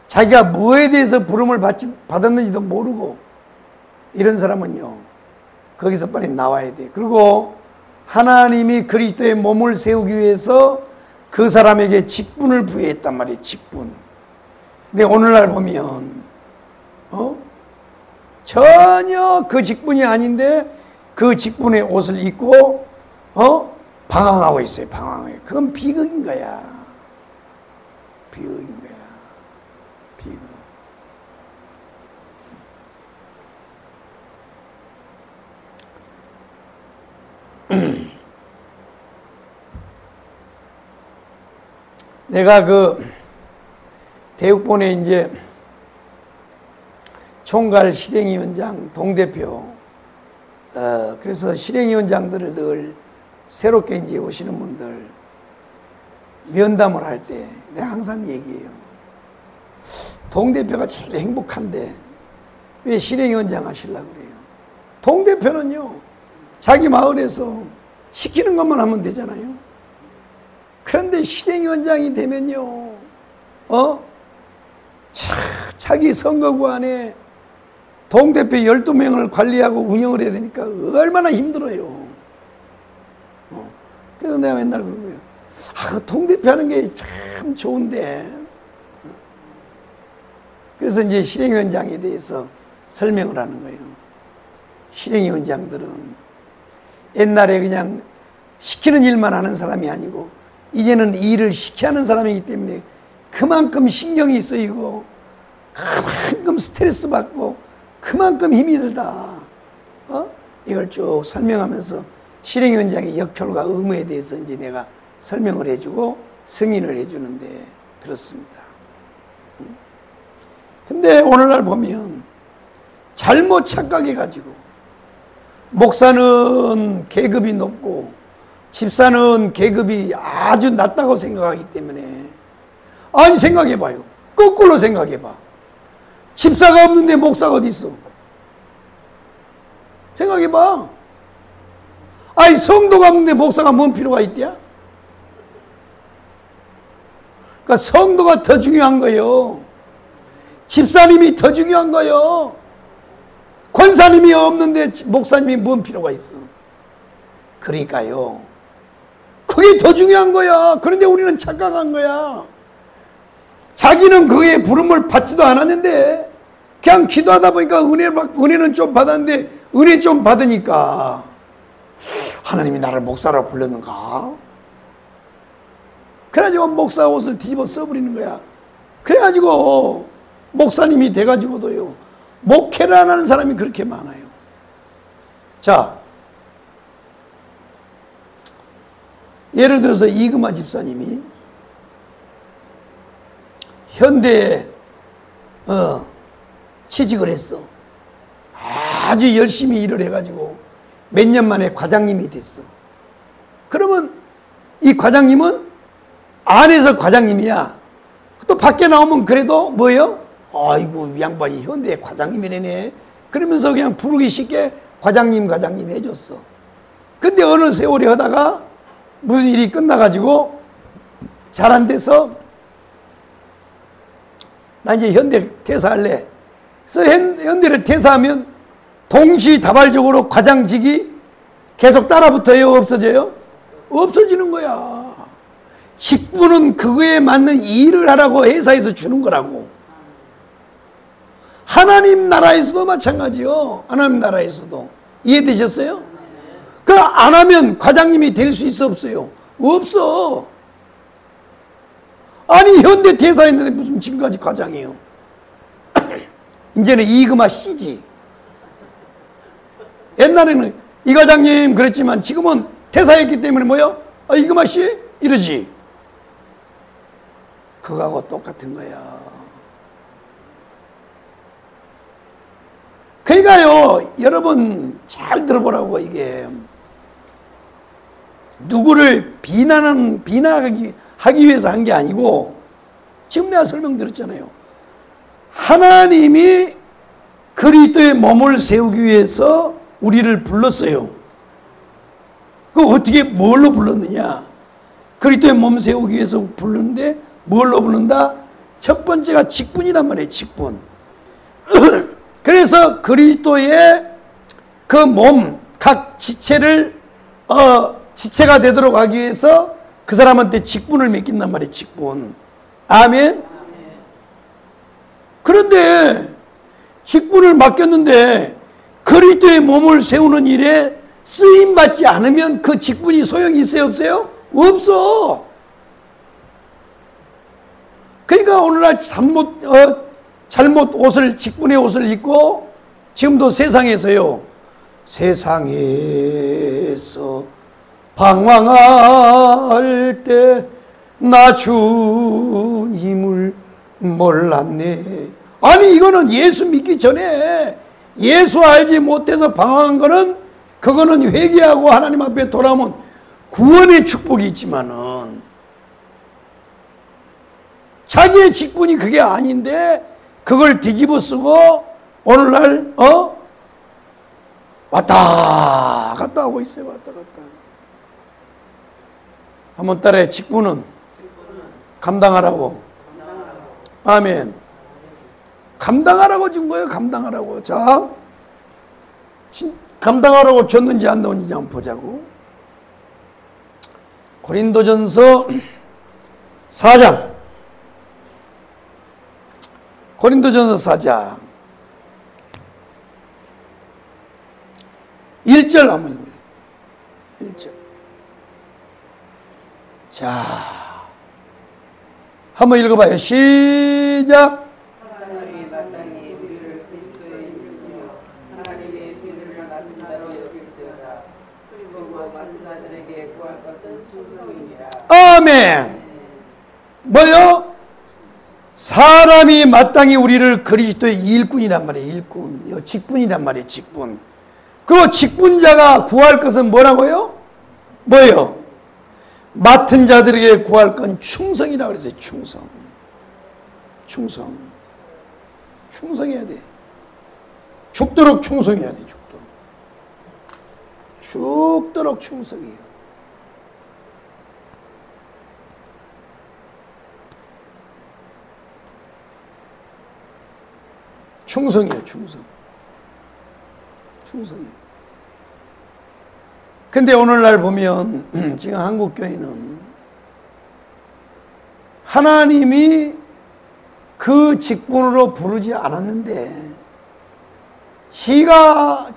자기가 무엇에 대해서 부름을 받았는지도 모르고 이런 사람은요 거기서 빨리 나와야 돼. 그리고 하나님이 그리스도의 몸을 세우기 위해서 그 사람에게 직분을 부여했단 말이에요. 직분. 근데 오늘날 보면 전혀 그 직분이 아닌데 그 직분의 옷을 입고 방황하고 있어요. 방황해요. 그건 비극인 거야. 비극인 거야. 비극. 내가 그 대육본에 이제 총괄 실행위원장 동대표, 그래서 실행위원장들을 늘 새롭게 이제 오시는 분들 면담을 할 때 내가 항상 얘기해요. 동대표가 제일 행복한데 왜 실행위원장 하시려고 그래요? 동대표는요 자기 마을에서 시키는 것만 하면 되잖아요. 그런데 실행위원장이 되면요 자기 선거구 안에 동대표 12명을 관리하고 운영을 해야 되니까 얼마나 힘들어요. 그래서 내가 맨날 그런 거예요. 그 동대표 하는 게 참 좋은데. 그래서 이제 실행위원장에 대해서 설명을 하는 거예요. 실행위원장들은 옛날에 그냥 시키는 일만 하는 사람이 아니고 이제는 일을 시켜야 하는 사람이기 때문에 그만큼 신경이 쓰이고 그만큼 스트레스 받고 그만큼 힘이 들다. 이걸 쭉 설명하면서 실행위원장의 역할과 의무에 대해서 이제 내가 설명을 해주고 승인을 해주는데 그렇습니다. 근데 오늘날 보면 잘못 착각해가지고 목사는 계급이 높고 집사는 계급이 아주 낮다고 생각하기 때문에, 아니 생각해봐요. 거꾸로 생각해봐. 집사가 없는데 목사가 어디 있어? 생각해봐. 아니 성도가 없는데 목사가 뭔 필요가 있대야? 그러니까 성도가 더 중요한 거예요. 집사님이 더 중요한 거예요. 권사님이 없는데 목사님이 뭔 필요가 있어? 그러니까요. 그게 더 중요한 거야. 그런데 우리는 착각한 거야. 자기는 그의 부름을 받지도 않았는데 그냥 기도하다 보니까 은혜는 좀 받았는데 은혜 좀 받으니까 하나님이 나를 목사로 불렀는가? 그래가지고 목사 옷을 뒤집어 써버리는 거야. 그래가지고 목사님이 돼가지고도요 목회를 안 하는 사람이 그렇게 많아요. 자, 예를 들어서 이금아 집사님이 현대에 취직을 했어. 아주 열심히 일을 해가지고 몇 년 만에 과장님이 됐어. 그러면 이 과장님은 안에서 과장님이야. 또 밖에 나오면 그래도 뭐예요? 아이고 이 양반이 현대 과장님이네. 그러면서 그냥 부르기 쉽게 과장님 해줬어. 근데 어느 세월이 하다가 무슨 일이 끝나가지고 잘 안 돼서 나 이제 현대 퇴사할래. 그래서 현대를 퇴사하면 동시다발적으로 과장직이 계속 따라붙어요? 없어져요? 없어지는 거야. 직분은 그거에 맞는 일을 하라고 회사에서 주는 거라고. 하나님 나라에서도 마찬가지요. 하나님 나라에서도. 이해되셨어요? 그 안 하면 과장님이 될 수 있어 없어요? 없어. 아니 현대 퇴사했는데 무슨 지금까지 과장이에요? 이제는 이금아 씨지. 옛날에는 이 과장님 그랬지만 지금은 퇴사했기 때문에 뭐요? 이금아 씨? 이러지. 그거하고 똑같은 거야. 그러니까요, 여러분 잘 들어보라고. 이게 누구를 비난하기 위해서 한 게 아니고, 지금 내가 설명드렸잖아요. 하나님이 그리스도의 몸을 세우기 위해서 우리를 불렀어요. 그 어떻게 뭘로 불렀느냐? 그리스도의 몸 세우기 위해서 부르는데 뭘로 부른다? 첫 번째가 직분이란 말이에요. 직분. 그래서 그리스도의 그 몸, 각 지체를 지체가 되도록 하기 위해서 그 사람한테 직분을 맡긴단 말이에요. 직분. 아멘. 그런데 직분을 맡겼는데 그리스도의 몸을 세우는 일에 쓰임 받지 않으면 그 직분이 소용이 있어요, 없어요? 없어. 그러니까 오늘날 잘못 직분의 옷을 입고 지금도 세상에서요, 세상에서 방황할 때 나 주님을 몰랐네. 아니 이거는 예수 믿기 전에 예수 알지 못해서 방황한 거는, 그거는 회개하고 하나님 앞에 돌아오면 구원의 축복이 있지만은 자기의 직분이 그게 아닌데 그걸 뒤집어 쓰고 오늘날 왔다 갔다 하고 있어요. 왔다 갔다. 한번 따라해. 직분은 감당하라고. 아멘. 감당하라고 준 거예요. 감당하라고. 자, 감당하라고 줬는지 안 나오는지 한번 보자고. 고린도전서 4장. 고린도전서 4장 1절 한번 읽어요. 1절. 자, 한번 읽어봐요. 시작. 사람이 마땅히 우리를 그리스도의 이름으로 하나님의 비를 맡은 자로 여길지어다. 그리고 맡은 자들에게 구할 것은 충성이니라. 아멘. 뭐요? 사람이 마땅히 우리를 그리스도의 일꾼이란 말이에요. 일꾼. 직분이란 말이에요. 직분. 그리고 직분자가 구할 것은 뭐라고요? 뭐예요? 맡은 자들에게 구할 건 충성이라고 그랬어요. 충성. 충성해야 돼. 죽도록 충성해야 돼. 죽도록 충성해요. 충성이에요. 충성이에요. 근데 오늘날 보면 지금 한국교회는 하나님이 그 직분으로 부르지 않았는데 지가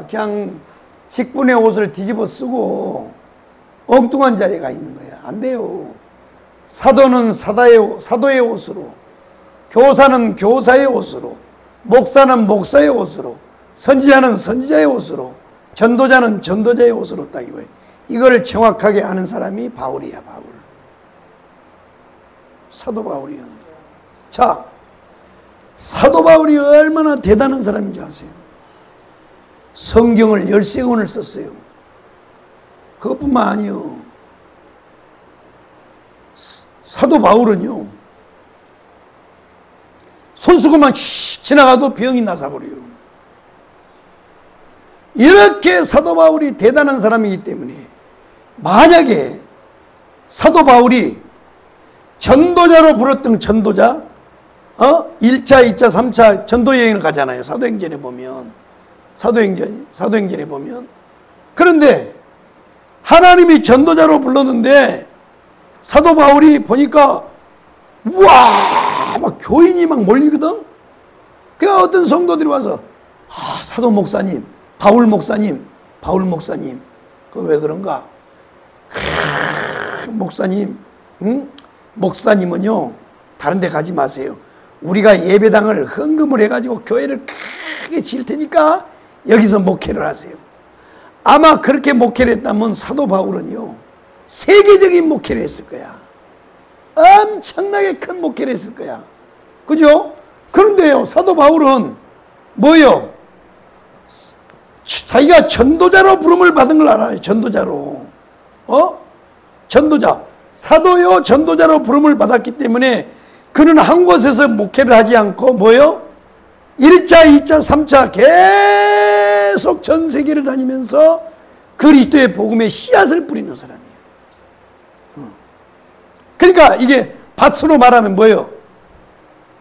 그냥 직분의 옷을 뒤집어 쓰고 엉뚱한 자리에 가 있는 거야. 안 돼요. 사도는 사도의 옷으로, 교사는 교사의 옷으로, 목사는 목사의 옷으로, 선지자는 선지자의 옷으로, 전도자는 전도자의 옷으로 딱 입어요. 이걸 정확하게 아는 사람이 바울이야. 바울. 사도 바울이야. 자, 사도 바울이 얼마나 대단한 사람인지 아세요? 성경을 13권을 썼어요. 그것뿐만 아니요. 사도 바울은요, 손수건만 슉 지나가도 병이 나서버려요. 이렇게 사도 바울이 대단한 사람이기 때문에 만약에 사도 바울이 전도자로 불렀던 전도자, 1차, 2차, 3차 전도 여행을 가잖아요. 사도행전에 보면. 사도행전에 보면. 그런데 하나님이 전도자로 불렀는데 사도 바울이 보니까 우와 막 교인이 막 몰리거든. 그러니까 어떤 성도들이 와서 사도 목사님, 바울 목사님, 그 왜 그런가? 목사님, 응? 목사님은요 다른 데 가지 마세요. 우리가 예배당을 헌금을 해가지고 교회를 크게 지을 테니까 여기서 목회를 하세요. 아마 그렇게 목회를 했다면 사도 바울은요 세계적인 목회를 했을 거야. 엄청나게 큰 목회를 했을 거야. 그죠? 그런데요 사도 바울은 뭐요? 자기가 전도자로 부름을 받은 걸 알아요. 전도자로. 전도자. 사도요 전도자로 부름을 받았기 때문에 그는 한 곳에서 목회를 하지 않고 뭐요? 1차, 2차, 3차 계속 전 세계를 다니면서 그리스도의 복음의 씨앗을 뿌리는 사람이에요. 그러니까 이게 밭으로 말하면 뭐예요?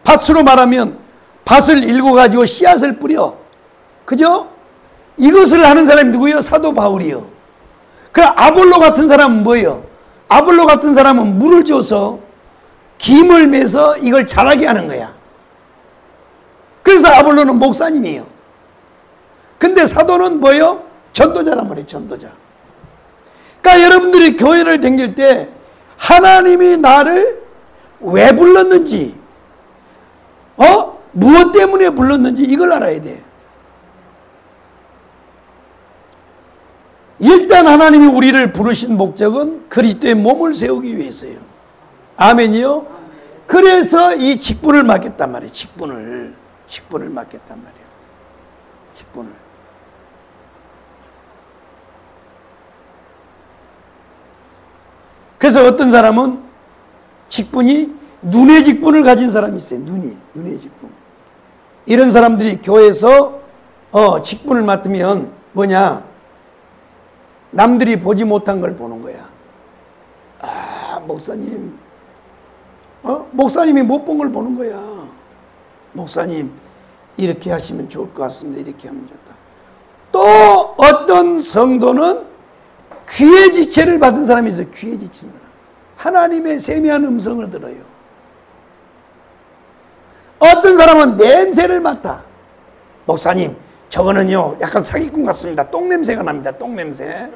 밭으로 말하면 밭을 일궈가지고 씨앗을 뿌려. 그죠? 이것을 하는 사람이 누구예요? 사도 바울이요. 그럼 아볼로 같은 사람은 뭐예요? 아볼로 같은 사람은 물을 줘서 김을 매서 이걸 자라게 하는 거야. 그래서 아볼로는 목사님이에요. 근데 사도는 뭐예요? 전도자란 말이에요. 전도자. 그러니까 여러분들이 교회를 다닐 때 하나님이 나를 왜 불렀는지, 무엇 때문에 불렀는지 이걸 알아야 돼. 일단 하나님이 우리를 부르신 목적은 그리스도의 몸을 세우기 위해서요. 아멘이요? 그래서 이 직분을 맡겼단 말이에요. 직분을 맡겼단 말이에요. 직분을. 그래서 어떤 사람은 직분이 눈의 직분을 가진 사람이 있어요. 눈의 직분. 이런 사람들이 교회에서 직분을 맡으면 뭐냐? 남들이 보지 못한 걸 보는 거야. 목사님. 목사님이 못 본 걸 보는 거야. 목사님, 이렇게 하시면 좋을 것 같습니다. 이렇게 하면 좋다. 또 어떤 성도는 귀의 지체를 받은 사람이 있어요. 귀의 지체. 하나님의 세미한 음성을 들어요. 어떤 사람은 냄새를 맡아. 목사님, 저거는요 약간 사기꾼 같습니다. 똥냄새가 납니다. 똥냄새.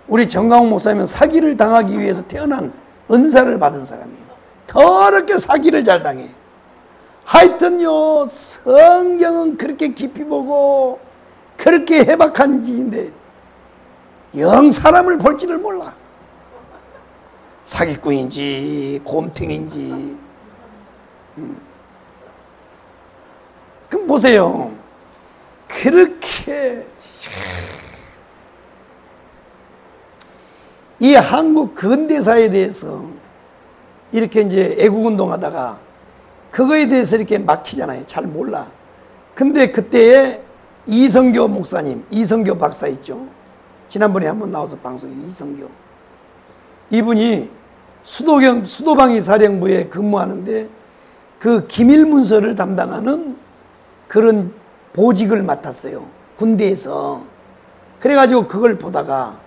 우리 정강훈 목사님은 사기를 당하기 위해서 태어난 은사를 받은 사람이에요. 더럽게 사기를 잘 당해. 하여튼요 성경은 그렇게 깊이 보고 그렇게 해박한 짓인데 영 사람을 볼지를 몰라. 사기꾼인지 곰탱인지. 그럼 보세요. 그렇게 이 한국 근대사에 대해서 이렇게 이제 애국운동 하다가 그거에 대해서 이렇게 막히잖아요. 잘 몰라. 근데 그때에 이성교 목사님, 이성교 박사 있죠. 지난번에 한번 나와서 방송에 이성교. 이분이 수도방위 사령부에 근무하는데 그 기밀문서를 담당하는 그런 보직을 맡았어요. 군대에서. 그래가지고 그걸 보다가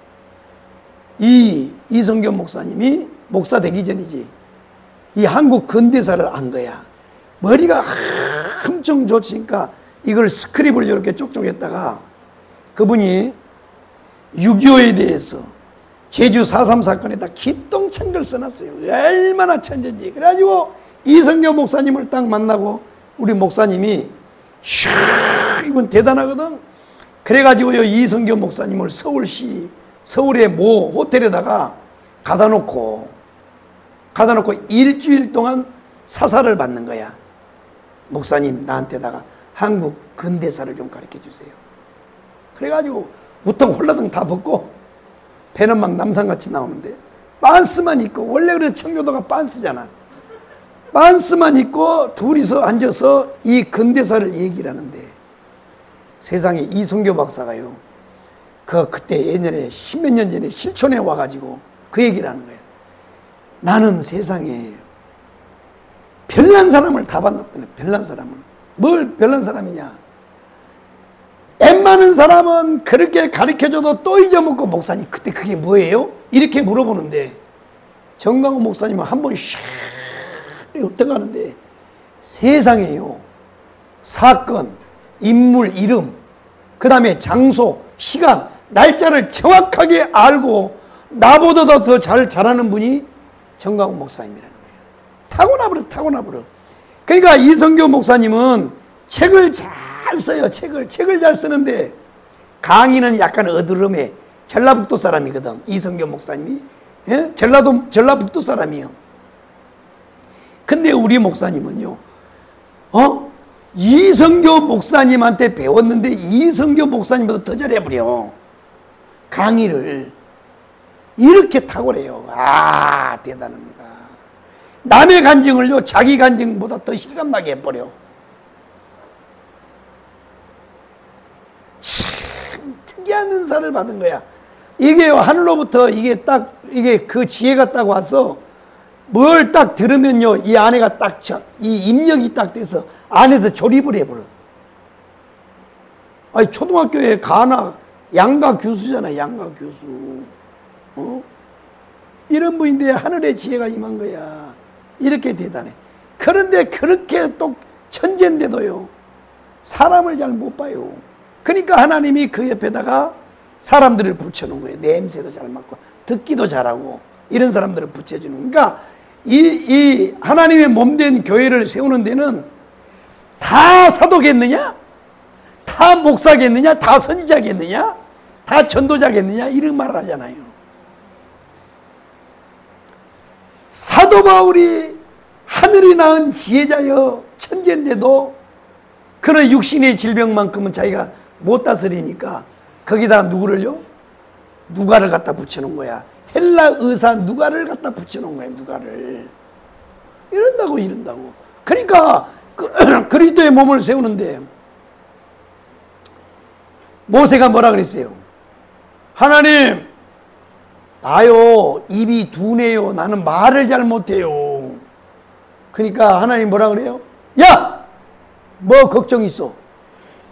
이성교 목사님이 목사 되기 전이지. 이 한국 근대사를 안 거야. 머리가 엄청 좋으니까 이걸 스크립을 이렇게 쪽쪽했다가 그분이 6.25에 대해서 제주 4.3 사건에다 기똥찬 걸 써놨어요. 얼마나 천재인지. 그래가지고 이성교 목사님을 딱 만나고 우리 목사님이 이분 대단하거든. 그래가지고요 이성교 목사님을 서울의 모 호텔에다가 가다 놓고 일주일 동안 사사를 받는 거야. 목사님 나한테다가 한국 근대사를 좀 가르쳐 주세요. 그래가지고 우통 홀라당 다 벗고 배는 막 남산같이 나오는데 빤스만 입고, 원래 그래 청교도가 빤스잖아. 빤스만 입고 둘이서 앉아서 이 근대사를 얘기를 하는데, 세상에 이성교 박사가요, 그때 예전에 십몇 년 전에 실촌에 와가지고 그 얘기를 하는 거예요. 나는 세상에 별난 사람을 다 만났더니, 별난 사람을. 뭘 별난 사람이냐? 애 많은 사람은 그렇게 가르쳐줘도 또 잊어먹고, 목사님 그때 그게 뭐예요? 이렇게 물어보는데, 정강호 목사님은 한 번 샥 흩어가는데, 세상에요, 사건, 인물 이름, 그 다음에 장소, 시간, 날짜를 정확하게 알고 나보다 더 잘하는 분이 정강호 목사님이라는 거예요. 타고나버려. 그러니까 이성교 목사님은 책을 잘 써요. 책을 잘 쓰는데, 강의는 약간 어드름해. 전라북도 사람이거든, 이성교 목사님이. 예? 전라북도 사람이요. 근데 우리 목사님은요, 이성교 목사님한테 배웠는데 이성교 목사님보다 더 잘해버려. 강의를. 이렇게 탁월해요. 아, 대단합니다. 남의 간증을요, 자기 간증보다 더 실감나게 해버려. 참 특이한 은사를 받은 거야. 이게요, 하늘로부터 이게 그 지혜가 딱 와서, 뭘 딱 들으면요, 이 안에가 딱, 이 입력이 딱 돼서 안에서 조립을 해버려. 아니, 초등학교에 양가 교수잖아, 양가 교수. 이런 분인데 하늘의 지혜가 임한 거야. 이렇게 대단해. 그런데 그렇게 또 천재인데도요, 사람을 잘 못 봐요. 그러니까 하나님이 그 옆에다가 사람들을 붙여놓은 거예요. 냄새도 잘 맡고 듣기도 잘하고 이런 사람들을 붙여주는. 그러니까 이 하나님의 몸된 교회를 세우는 데는 다 사도겠느냐? 다 목사겠느냐? 다 선지자겠느냐? 다 전도자겠느냐? 이런 말을 하잖아요. 사도 바울이 하늘이 낳은 지혜자여 천재인데도 그런 육신의 질병만큼은 자기가 못 다스리니까 거기다 누구를요? 누가를 갖다 붙여놓은 거야. 헬라 의사 누가를 갖다 붙여놓은 거야. 누가를. 이런다고. 그러니까 그리스도의 몸을 세우는데, 모세가 뭐라 그랬어요? 하나님, 나요 입이 둔해요. 나는 말을 잘 못해요. 그러니까 하나님 뭐라 그래요? 야! 뭐 걱정 있어?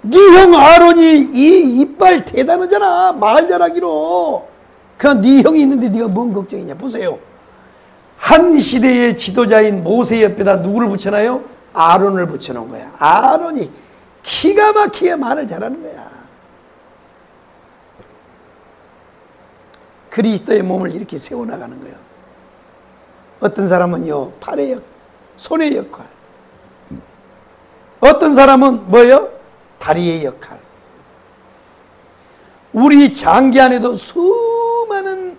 네 형 아론이 이 이빨 대단하잖아, 말 잘하기로. 그냥 네 형이 있는데 네가 뭔 걱정이냐. 보세요, 한 시대의 지도자인 모세 옆에다 누구를 붙여놔요? 아론을 붙여놓은 거야. 아론이 기가 막히게 말을 잘하는 거야. 그리스도의 몸을 이렇게 세워나가는 거예요. 어떤 사람은요, 팔의 손의 역할. 어떤 사람은 뭐예요? 다리의 역할. 우리 장기 안에도 수많은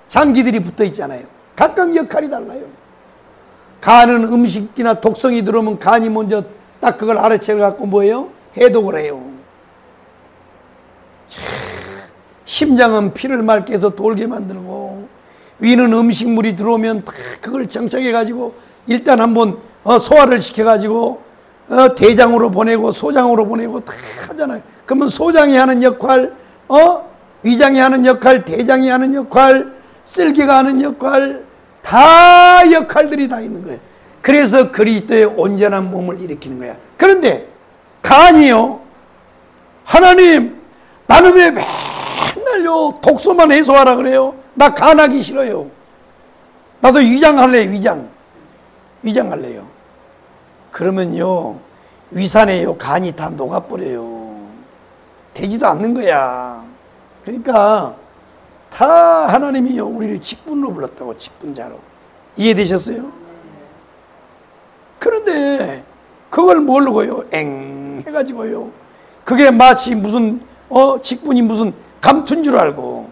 장기들이 붙어 있잖아요. 각각 역할이 달라요. 간은 음식이나 독성이 들어오면 간이 먼저 딱 그걸 알아채 갖고 뭐예요? 해독을 해요. 심장은 피를 맑게 해서 돌게 만들고, 위는 음식물이 들어오면 다 그걸 정착해 가지고 일단 한번 소화를 시켜 가지고 대장으로 보내고 소장으로 보내고 다 하잖아요. 그러면 소장이 하는 역할, 위장이 하는 역할, 대장이 하는 역할, 쓸개가 하는 역할, 다 역할들이 다 있는 거예요. 그래서 그리스도의 온전한 몸을 일으키는 거야. 그런데 간이요, 하나님, 나는 왜 맨날요 독소만 해소하라 그래요? 나 간하기 싫어요. 나도 위장할래요. 위장할래요. 그러면요, 위산에요 간이 다 녹아버려요. 되지도 않는 거야. 그러니까 다 하나님이요 우리를 직분으로 불렀다고. 직분자로. 이해되셨어요? 그런데 그걸 모르고요, 해가지고요, 그게 마치 무슨 직분이 무슨 감투인 줄 알고,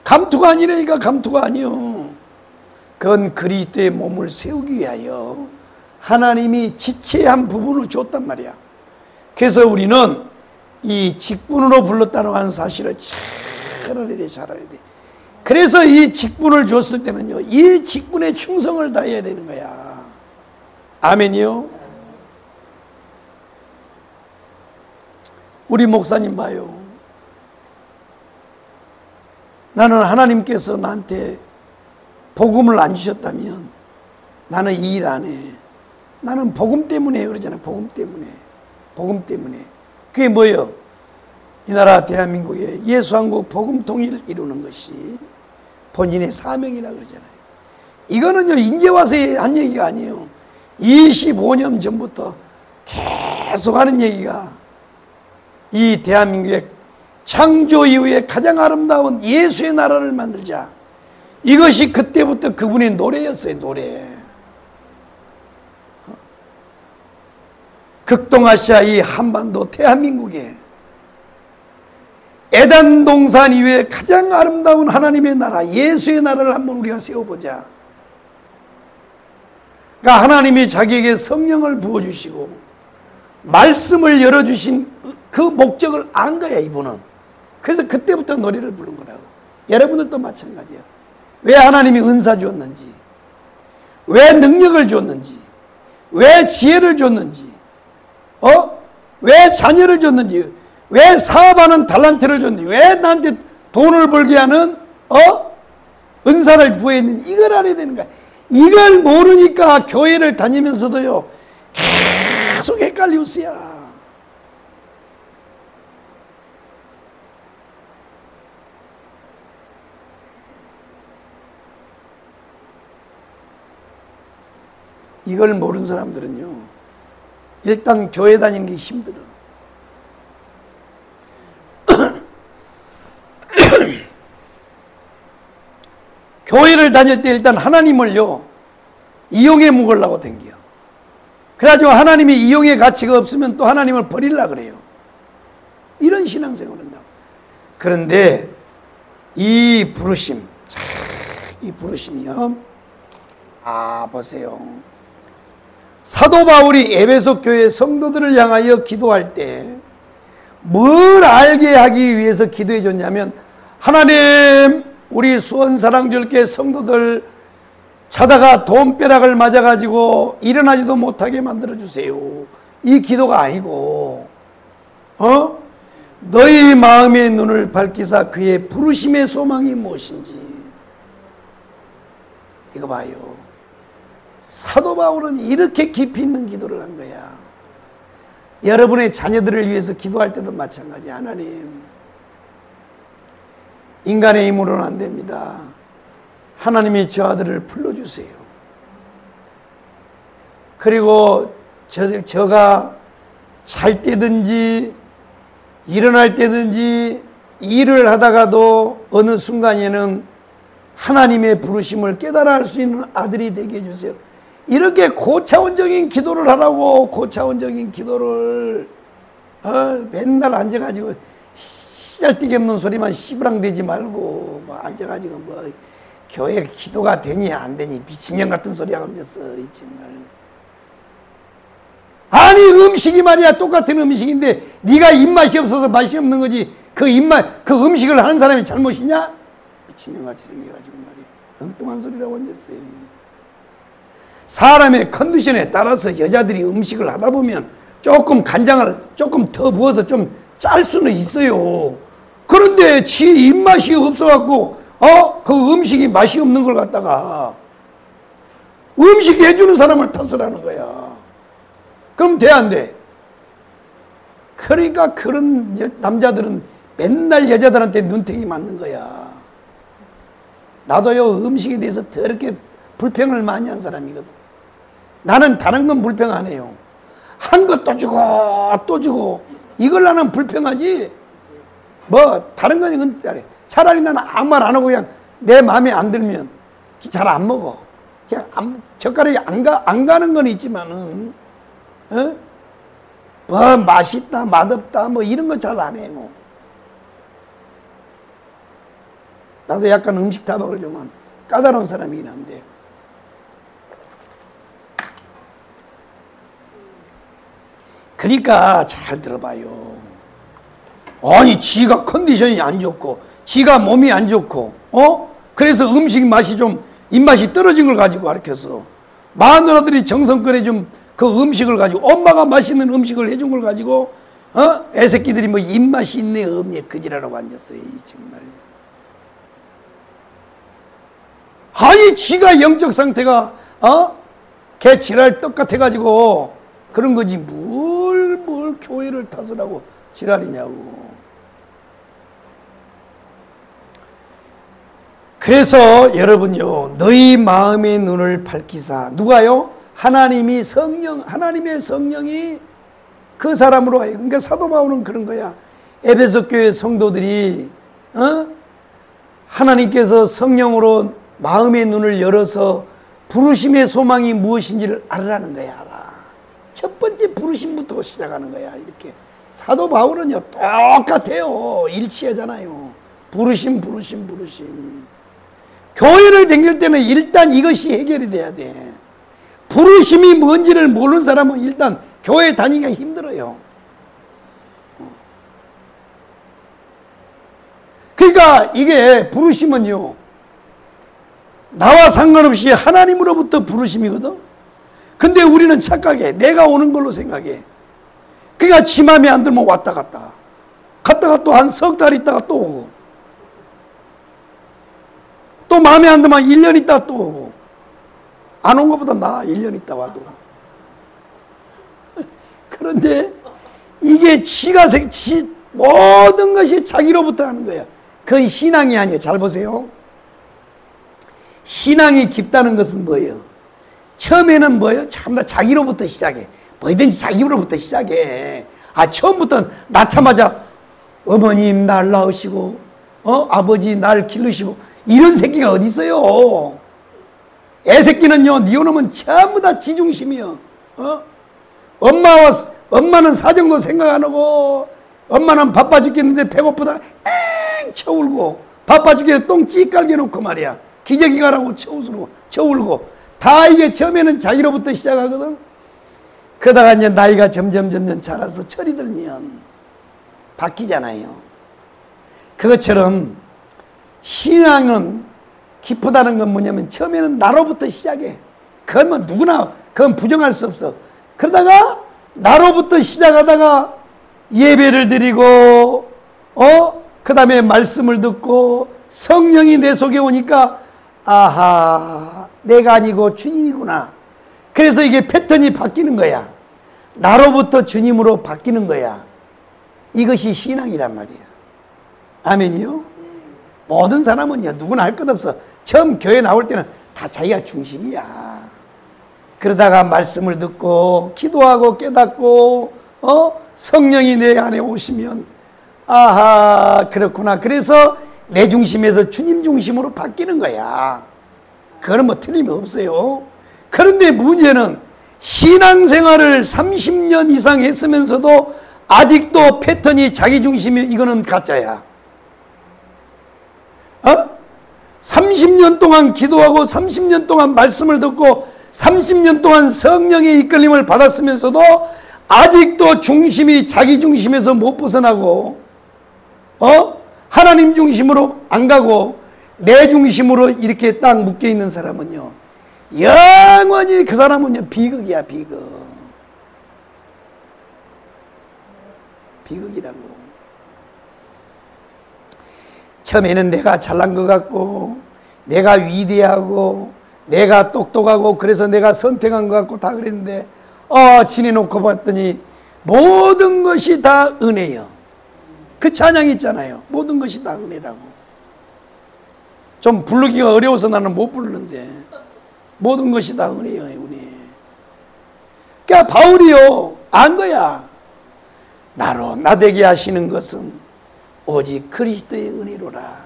감투가 아니라니까. 감투가 아니요. 그건 그리스도의 몸을 세우기 위하여 하나님이 지체의 한 부분을 줬단 말이야. 그래서 우리는 이 직분으로 불렀다는 하는 사실을 잘 알아야 돼, 잘 알아야 돼. 그래서 이 직분을 줬을 때는요, 이 직분에 충성을 다해야 되는 거야. 아멘이요? 우리 목사님 봐요. 나는 하나님께서 나한테 복음을 안 주셨다면 나는 이 일 안 해. 나는 복음 때문에 그러잖아요. 복음 때문에. 복음 때문에. 그게 뭐예요? 이 나라 대한민국에 예수한국 복음 통일을 이루는 것이 본인의 사명이라 그러잖아요. 이거는요, 이제 와서 한 얘기가 아니에요. 25년 전부터 계속 하는 얘기가 이 대한민국의 창조 이후에 가장 아름다운 예수의 나라를 만들자. 이것이 그때부터 그분의 노래였어요, 노래. 극동아시아 이 한반도 대한민국에 에단 동산 이후에 가장 아름다운 하나님의 나라, 예수의 나라를 한번 우리가 세워보자. 그러니까 하나님이 자기에게 성령을 부어주시고 말씀을 열어주신 그 목적을 안 거야, 이분은. 그래서 그때부터 노래를 부른 거라고. 여러분들도 마찬가지야. 왜 하나님이 은사 줬는지, 왜 능력을 줬는지, 왜 지혜를 줬는지, 왜 자녀를 줬는지, 왜 사업하는 달란트를 줬는지, 왜 나한테 돈을 벌게 하는 은사를 부여했는지, 이걸 알아야 되는 거야. 이걸 모르니까 교회를 다니면서도요, 계속 헷갈리우스야. 이걸 모르는 사람들은요, 일단 교회 다니는 게 힘들어. 교회를 다닐 때 일단 하나님을요, 이용해 먹으려고 댕겨. 그래가지고 하나님이 이용의 가치가 없으면 또 하나님을 버리려고 그래요. 이런 신앙생활을 한다고. 그런데 이 부르심, 이 부르심이요, 보세요. 사도 바울이 에베소 교회 성도들을 향하여 기도할 때 뭘 알게 하기 위해서 기도해 줬냐면, 하나님, 우리 수원사랑절교회 성도들 자다가 돈벼락을 맞아가지고 일어나지도 못하게 만들어주세요. 이 기도가 아니고, 너희 마음의 눈을 밝히사 그의 부르심의 소망이 무엇인지. 이거 봐요. 사도 바울은 이렇게 깊이 있는 기도를 한 거야. 여러분의 자녀들을 위해서 기도할 때도 마찬가지. 하나님, 인간의 힘으로는 안 됩니다. 하나님이 저 아들을 불러주세요. 그리고 저가 잘 때든지 일어날 때든지 일을 하다가도 어느 순간에는 하나님의 부르심을 깨달아 할 수 있는 아들이 되게 해주세요. 이렇게 고차원적인 기도를 하라고. 고차원적인 기도를 맨날 앉아가지고 씨알데기 없는 소리만 씨부랑대지 말고 앉아가지고 교회 기도가 되니 안 되니 미친년 같은 소리 하고 앉았어. 아니, 음식이 말이야 똑같은 음식인데 네가 입맛이 없어서 맛이 없는 거지, 그 음식을 하는 사람이 잘못이냐? 미친년같이 생겨가지고 말이야 엉뚱한 소리라고 앉았어요. 사람의 컨디션에 따라서 여자들이 음식을 하다 보면 조금 간장을 조금 더 부어서 좀 짤 수는 있어요. 그런데 지 입맛이 없어갖고 그 음식이 맛이 없는 걸 갖다가 음식 해주는 사람을 탓을 하는 거야. 그럼 돼, 안 돼? 그러니까 그런 남자들은 맨날 여자들한테 눈탱이 맞는 거야. 나도요, 음식에 대해서 더럽게 불평을 많이 한 사람이거든. 나는 다른 건 불평 안 해요. 한 것 또 주고 또 주고 이걸 나는 불평하지, 다른 건 이건 차라리 나는 아무 말 안 하고 그냥 내 마음에 안 들면 잘 안 먹어. 그냥 젓가락이 안 가는 건 있지만은, 맛있다, 맛없다, 이런 거 잘 안 해요. 나도 약간 음식 타박을 좀 까다로운 사람이긴 한데. 그러니까 잘 들어봐요. 아니 지가 컨디션이 안 좋고 지가 몸이 안 좋고 그래서 음식 맛이 좀 입맛이 떨어진 걸 가지고 가르쳐서 마누라들이 정성껏 해준 그 음식을 가지고 엄마가 맛있는 음식을 해준 걸 가지고 애새끼들이 뭐 입맛이 있네 없네 그지라라고 앉았어요. 정말. 아니 지가 영적 상태가 개 지랄 똑같아 가지고 그런 거지 뭘 교회를 탓을 하고 지랄이냐고. 그래서 여러분요 너희 마음의 눈을 밝히사 누가요? 하나님의 성령이 그 사람으로 와요. 그러니까 사도 바울은 그런 거야. 에베소 교회 성도들이 하나님께서 성령으로 마음의 눈을 열어서 부르심의 소망이 무엇인지를 알으라는 거야. 알아. 첫 번째 부르심부터 시작하는 거야. 이렇게 사도 바울은요 똑같아요. 일치하잖아요. 부르심. 교회를 다닐 때는 일단 이것이 해결이 돼야 돼. 부르심이 뭔지를 모르는 사람은 일단 교회 다니기가 힘들어요. 그러니까 이게 부르심은요 나와 상관없이 하나님으로부터 부르심이거든. 근데 우리는 착각해. 내가 오는 걸로 생각해. 그러니까 지 맘에 안 들면 왔다 갔다가 또 한 석 달 있다가 또 오고 또 마음에 안 들면 1년 있다가 또 오고 안 온 것보다 나아 1년 있다 와도. 그런데 이게 모든 것이 자기로부터 하는 거야. 그건 신앙이 아니에요. 잘 보세요. 신앙이 깊다는 것은 뭐예요? 처음에는 뭐예요? 참다 자기로부터 시작해. 뭐든지 자기로부터 시작해. 처음부터 낳자마자 어머님 날 낳으시고 아버지 날 기르시고 이런 새끼가 어디 있어요? 애새끼는요 니 오놈은 전부 다 지중심이요. 엄마는 사정도 생각 안 하고 엄마는 바빠 죽겠는데 배고프다 엥 쳐울고 바빠 죽겠는데 똥 찌 깔게 놓고 말이야 기저귀 가라고 쳐울고 다 이게 처음에는 자기로부터 시작하거든. 그러다가 이제 나이가 점점 자라서 철이 들면 바뀌잖아요. 그것처럼 신앙은 깊다는 건 뭐냐면 처음에는 나로부터 시작해. 그건 뭐 누구나 그건 부정할 수 없어. 그러다가 나로부터 시작하다가 예배를 드리고 그 다음에 말씀을 듣고 성령이 내 속에 오니까 아하 내가 아니고 주님이구나. 그래서 이게 패턴이 바뀌는 거야. 나로부터 주님으로 바뀌는 거야. 이것이 신앙이란 말이야. 아멘이요? 모든 사람은요 누구나 할 것 없어. 처음 교회 나올 때는 다 자기가 중심이야. 그러다가 말씀을 듣고 기도하고 깨닫고 성령이 내 안에 오시면 아하 그렇구나. 그래서 내 중심에서 주님 중심으로 바뀌는 거야. 그거는 뭐 틀림없어요. 그런데 문제는 신앙생활을 30년 이상 했으면서도 아직도 패턴이 자기 중심이 이거는 가짜야. 30년 동안 기도하고 30년 동안 말씀을 듣고 30년 동안 성령의 이끌림을 받았으면서도 아직도 중심이 자기 중심에서 못 벗어나고 하나님 중심으로 안 가고 내 중심으로 이렇게 딱 묶여 있는 사람은요 영원히 그 사람은요 비극이야. 비극이라고. 처음에는 내가 잘난 것 같고 내가 위대하고 내가 똑똑하고 그래서 내가 선택한 것 같고 다 그랬는데 지내놓고 봤더니 모든 것이 다 은혜요. 그 찬양 있잖아요. 모든 것이 다 은혜라고. 좀 부르기가 어려워서 나는 못 부르는데 모든 것이 다 은혜요. 은혜. 그러니까 바울이요 안 거야. 나로 나되게 하시는 것은 오직 그리스도의 은혜로라.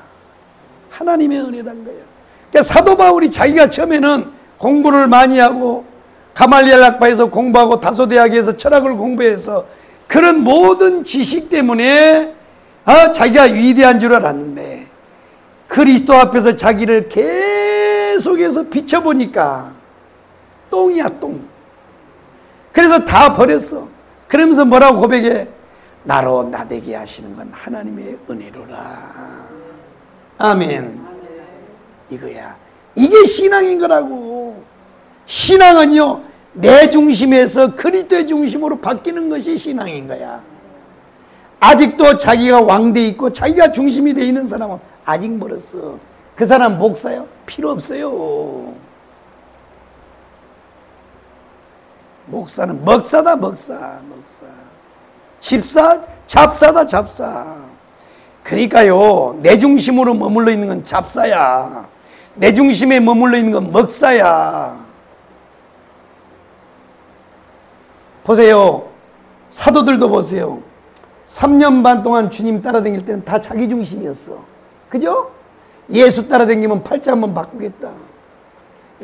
하나님의 은혜란 거예요. 그러니까 사도 바울이 자기가 처음에는 공부를 많이 하고 가말리엘 학파에서 공부하고 다소 대학에서 철학을 공부해서 그런 모든 지식 때문에 자기가 위대한 줄 알았는데 그리스도 앞에서 자기를 계속해서 비춰보니까 똥이야 똥. 그래서 다 버렸어. 그러면서 뭐라고 고백해? 나로 나되게 하시는 건 하나님의 은혜로라. 아멘. 이거야. 이게 신앙인 거라고. 신앙은요, 내 중심에서 그리스도의 중심으로 바뀌는 것이 신앙인 거야. 아직도 자기가 왕돼 있고 자기가 중심이 돼 있는 사람은 아직 멀었어. 그 사람 목사요? 필요 없어요. 목사는 먹사다, 먹사. 집사, 잡사다, 잡사. 그러니까요, 내 중심으로 머물러 있는 건 잡사야. 내 중심에 머물러 있는 건 먹사야. 보세요. 사도들도 보세요. 3년 반 동안 주님 따라다닐 때는 다 자기 중심이었어. 그죠? 예수 따라다니면 팔자 한번 바꾸겠다.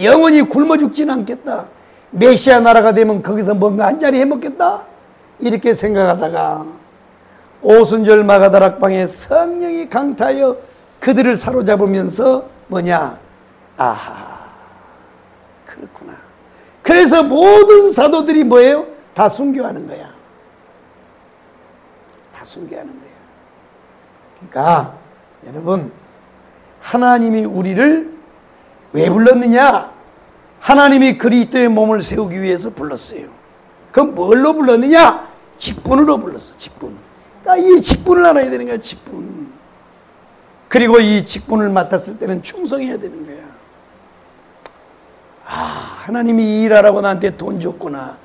영원히 굶어 죽지는 않겠다. 메시아 나라가 되면 거기서 뭔가 한자리 해먹겠다. 이렇게 생각하다가 오순절 마가다락방에 성령이 강타하여 그들을 사로잡으면서 뭐냐? 아하, 그렇구나. 그래서 모든 사도들이 뭐예요? 다 순교하는 거야. 다 순교하는 거야. 그러니까 여러분, 하나님이 우리를 왜 불렀느냐? 하나님이 그리스도의 몸을 세우기 위해서 불렀어요. 그럼 뭘로 불렀느냐? 직분으로 불렀어. 직분. 그러니까 이 직분을 알아야 되는 거야. 직분. 그리고 이 직분을 맡았을 때는 충성해야 되는 거야. 아, 하나님이 일하라고 나한테 돈 줬구나.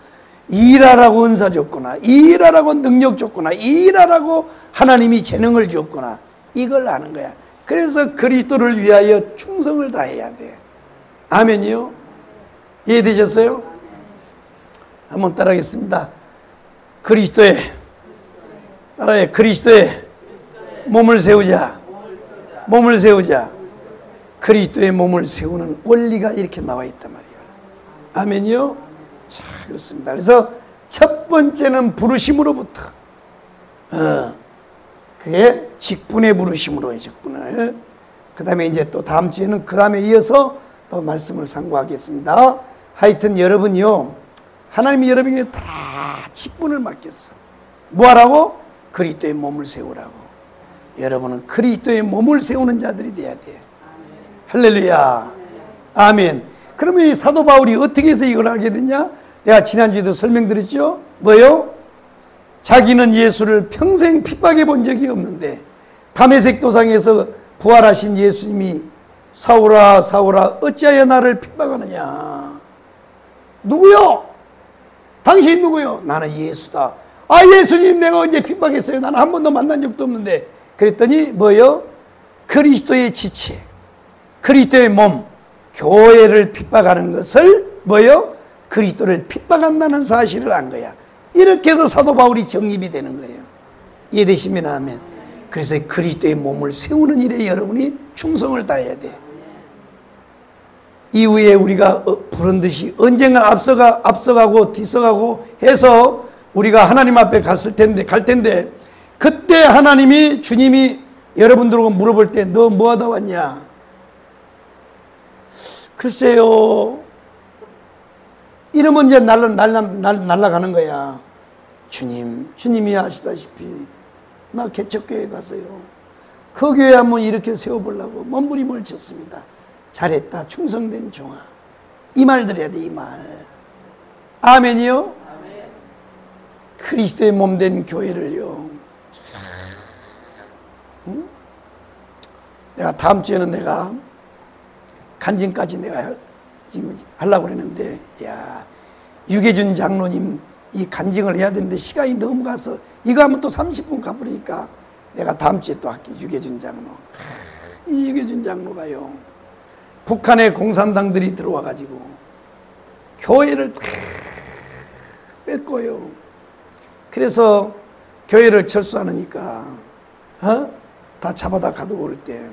일하라고 은사 줬구나. 일하라고 능력 줬구나. 일하라고 하나님이 재능을 줬구나. 이걸 아는 거야. 그래서 그리스도를 위하여 충성을 다해야 돼. 아멘이요? 이해되셨어요? 한번 따라하겠습니다. 그리스도의, 따라해. 그리스도의 몸을 세우자. 몸을 세우자. 그리스도의 몸을 세우는 원리가 이렇게 나와 있단 말이에요. 아멘이요? 자, 그렇습니다. 그래서 첫 번째는 부르심으로부터. 그게 직분의 부르심으로의 직분을. 그 다음에 이제 또 다음 주에는 그 다음에 이어서 또 말씀을 상고하겠습니다. 하여튼 여러분이요, 하나님이 여러분에게 다 직분을 맡겼어. 뭐 하라고? 그리스도의 몸을 세우라고. 여러분은 그리스도의 몸을 세우는 자들이 돼야 돼. 할렐루야. 아멘. 그러면 이 사도 바울이 어떻게 해서 이걸 알게 됐냐? 내가 지난주에도 설명드렸죠? 뭐요? 자기는 예수를 평생 핍박해 본 적이 없는데 다메섹 도상에서 부활하신 예수님이 사울아 사울아 어찌하여 나를 핍박하느냐? 누구요? 당신 누구요? 나는 예수다. 아, 예수님 내가 언제 핍박했어요? 나는 한 번도 만난 적도 없는데. 그랬더니 뭐요? 그리스도의 지체, 그리스도의 몸, 교회를 핍박하는 것을 뭐요? 그리스도를 핍박한다는 사실을 안 거야. 이렇게 해서 사도 바울이 정립이 되는 거예요. 이해되시면 아멘. 그래서 그리스도의 몸을 세우는 일에 여러분이 충성을 다해야 돼. 이후에 우리가 부른 듯이 언젠가 앞서가고 뒤서가고 해서 우리가 하나님 앞에 갈 텐데 그때 하나님이 주님이 여러분들하고 물어볼 때 너 뭐 하다 왔냐? 글쎄요. 이러면 이제 날아가는 거야. 주님이 아시다시피 나 개척교회 가서요. 그 교회 한번 이렇게 세워보려고 몸부림을 쳤습니다. 잘했다. 충성된 종아. 이 말 들어야 돼, 이 말. 아멘이요? 아멘. 그리스도의 몸된 교회를요. 응? 내가 다음 주에는 내가 간증까지 내가 지금 하려고 그러는데, 야, 유계준 장로님 이 간증을 해야 되는데 시간이 너무 가서 이거 하면 또 30분 가버리니까 내가 다음 주에 또 할게. 유계준 장로. 이 유계준 장로가요, 북한의 공산당들이 들어와가지고 교회를 다 뺏고요. 그래서 교회를 철수하니까 다 잡아다 가두고 올 때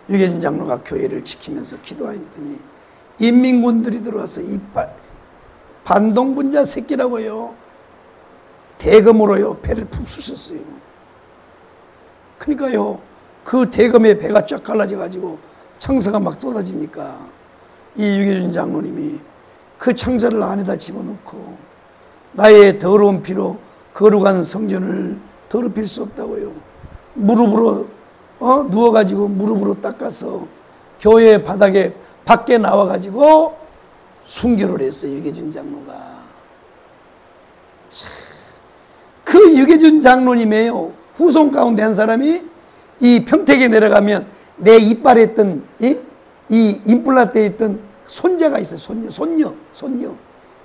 유계준 장로가 교회를 지키면서 기도했더니 인민군들이 들어와서 이 반동분자 새끼라고요, 대검으로요 배를 푹 쑤셨어요. 그러니까요 그 대검에 배가 쫙 갈라져가지고 창사가 막 쏟아지니까 이 유계준 장로님이 그 창사를 안에다 집어넣고 나의 더러운 피로 거룩한 성전을 더럽힐 수 없다고요. 무릎으로 누워가지고 무릎으로 닦아서 교회 바닥에 밖에 나와가지고 순교를 했어요. 유계준 장로가. 그 유계준 장로님이에요. 후손 가운데 한 사람이 이 평택에 내려가면 내 이빨에 있던 이 임플란트에 있던 손자가 있어요. 손녀.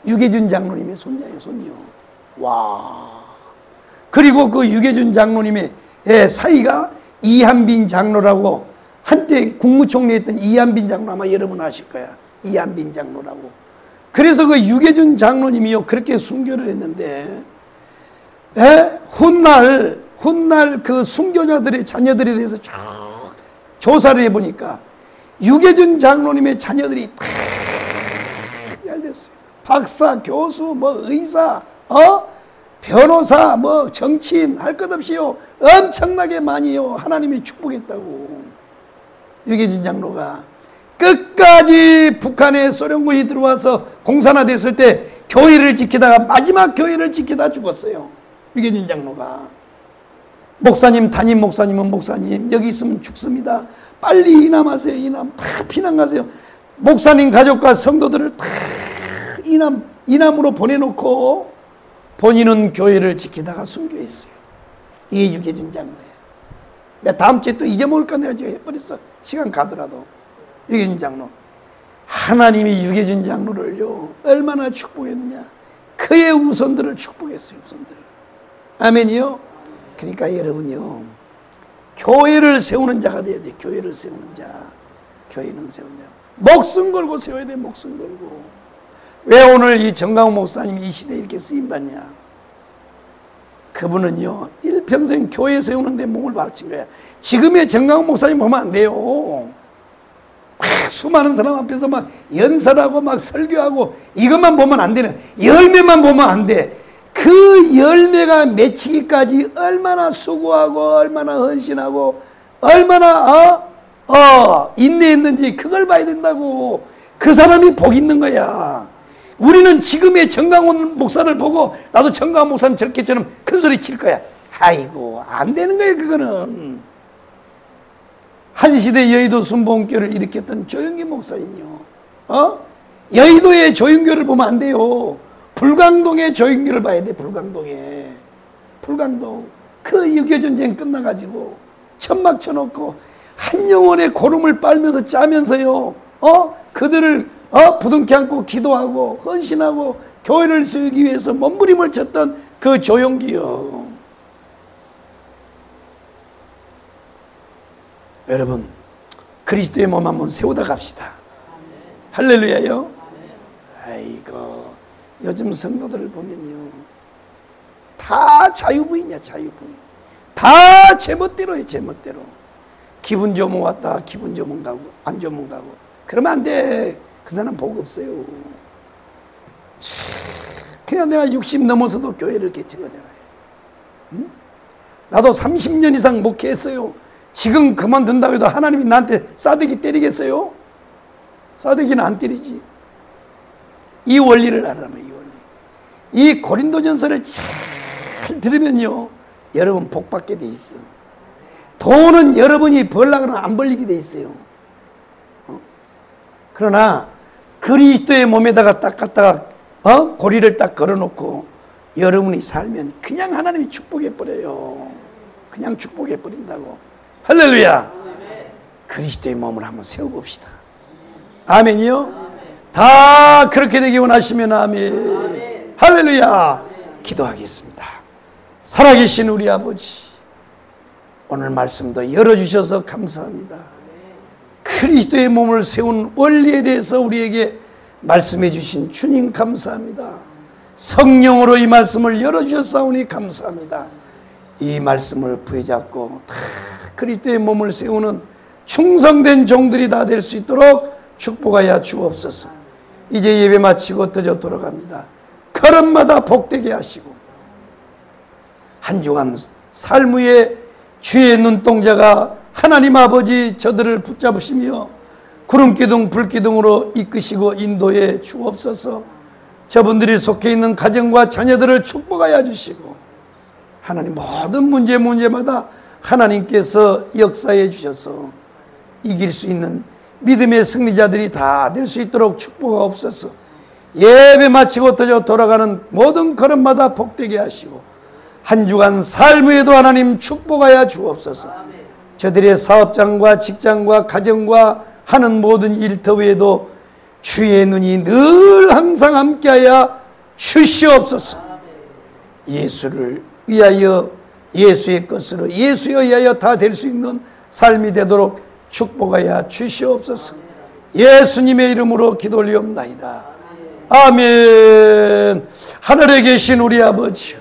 유계준 장로님의 손자예요. 손녀. 와. 그리고 그 유계준 장로님의 사이가 이한빈 장로라고, 한때 국무총리 했던 이한빈 장로, 아마 여러분 아실 거야. 이한빈 장로라고. 그래서 그 유계준 장로님이요, 그렇게 순교를 했는데, 훗날 그 순교자들의 자녀들에 대해서 쭉 조사를 해보니까 유계준 장로님의 자녀들이 다 잘 됐어요. 박사, 교수, 의사, 변호사, 정치인, 할 것 없이요, 엄청나게 많이요, 하나님이 축복했다고. 유계준 장로가 끝까지 북한에 소련군이 들어와서 공산화됐을 때 교회를 지키다가 마지막 교회를 지키다 죽었어요. 유계준 장로가. 목사님, 담임 목사님은 목사님, 여기 있으면 죽습니다. 빨리 이남하세요. 이남. 다 피난 가세요. 목사님 가족과 성도들을 다 이남으로 보내놓고 본인은 교회를 지키다가 순교했어요. 이게 유계준 장로예요. 내가 다음 주에 또 잊어먹을까 내가 지금 해버렸어. 시간 가더라도. 유계준 장로. 하나님이 유계준 장로를요, 얼마나 축복했느냐. 그의 후손들을 축복했어요. 후손들을. 아멘이요. 그러니까 여러분요, 교회를 세우는 자가 돼야 돼. 교회를 세우는 자. 교회는 세우는 자. 목숨 걸고 세워야 돼. 목숨 걸고. 왜 오늘 이 정강훈 목사님이 이 시대에 이렇게 쓰임받냐. 그분은요, 일평생 교회 세우는데 몸을 바친 거야. 지금의 정강훈 목사님 보면 안 돼요. 막 수많은 사람 앞에서 막 연설하고 막 설교하고 이것만 보면 안 되는, 열매만 보면 안 돼. 그 열매가 맺히기까지 얼마나 수고하고 얼마나 헌신하고 얼마나 인내했는지 그걸 봐야 된다고. 그 사람이 복 있는 거야. 우리는 지금의 정강훈 목사를 보고 나도 정강훈 목사는 저렇게처럼 큰 소리 칠 거야. 아이고, 안 되는 거예요. 그거는 한시대 여의도 순복음교를 일으켰던 조영기 목사님요, 여의도의 조영교를 보면 안 돼요. 불광동의 조영교를 봐야 돼. 불광동 그 6.25 전쟁 끝나가지고 천막 쳐놓고 한 영혼의 고름을 빨면서 짜면서요, 그들을 부둥켜 안고 기도하고 헌신하고 교회를 세우기 위해서 몸부림을 쳤던 그 조영기요. 여러분, 그리스도의 몸 한번 세우다 갑시다. 할렐루야요. 아이고, 요즘 성도들을 보면요, 다 자유부인이야. 자유부인. 다 제멋대로 해. 제멋대로. 기분 좋으면 왔다, 기분 좋으면 가고, 안 좋으면 가고. 그러면 안 돼. 그 사람 복 없어요. 그냥 내가 60 넘어서도 교회를 개척하잖아요. 응? 나도 30년 이상 목회했어요. 지금 그만둔다고 해도 하나님이 나한테 싸대기 때리겠어요? 싸대기는 안 때리지. 이 원리를 알아라면, 이 원리. 이 고린도전서를 잘 들으면요, 여러분 복 받게 돼 있어. 돈은 여러분이 벌려고 하면 안 벌리게 돼 있어요. 그러나 그리스도의 몸에다가 딱 갖다가 고리를 딱 걸어놓고 여러분이 살면 그냥 하나님이 축복해 버려요. 그냥 축복해 버린다고. 할렐루야. 그리스도의 몸을 한번 세워봅시다. 아멘이요. 다 그렇게 되기 원하시면 아멘. 할렐루야. 기도하겠습니다. 살아계신 우리 아버지, 오늘 말씀도 열어주셔서 감사합니다. 그리스도의 몸을 세운 원리에 대해서 우리에게 말씀해 주신 주님 감사합니다. 성령으로 이 말씀을 열어주셨사오니 감사합니다. 이 말씀을 부여잡고 다 그리스도의 몸을 세우는 충성된 종들이 다 될 수 있도록 축복하여 주옵소서. 이제 예배 마치고 흩어져 돌아갑니다. 걸음마다 복되게 하시고 한 주간 삶 위에 주의 눈동자가 하나님 아버지 저들을 붙잡으시며 구름기둥 불기둥으로 이끄시고 인도해 주옵소서. 저분들이 속해 있는 가정과 자녀들을 축복하여 주시고 하나님 모든 문제마다 하나님께서 역사해 주셔서 이길 수 있는 믿음의 승리자들이 다 될 수 있도록 축복하옵소서. 예배 마치고 돌아가는 모든 걸음마다 복되게 하시고 한 주간 삶에도 하나님 축복하여 주옵소서. 저들의 사업장과 직장과 가정과 하는 모든 일터에도 주의 눈이 늘 항상 함께하여 주시옵소서. 예수를 위하여 예수의 것으로 예수에 의하여 다 될 수 있는 삶이 되도록 축복하여 주시옵소서. 예수님의 이름으로 기도 올리옵나이다. 아멘. 하늘에 계신 우리 아버지여,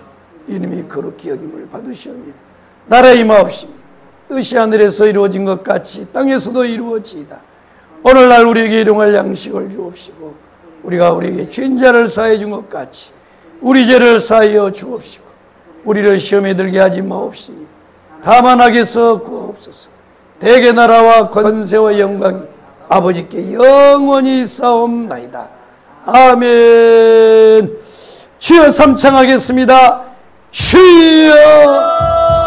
이름이 거룩히 여김을 받으시오며 나라의 마옵시며 뜻이 하늘에서 이루어진 것 같이 땅에서도 이루어지이다. 오늘날 우리에게 일용할 양식을 주옵시고 우리가 우리에게 죄인자를 사해 준 것 같이 우리 죄를 사하여 주옵시고 우리를 시험에 들게 하지 마옵시니 다만 악에서 구하옵소서. 대개 나라와 권세와 영광이 아버지께 영원히 싸움나이다. 아멘. 주여 삼창하겠습니다. 주여.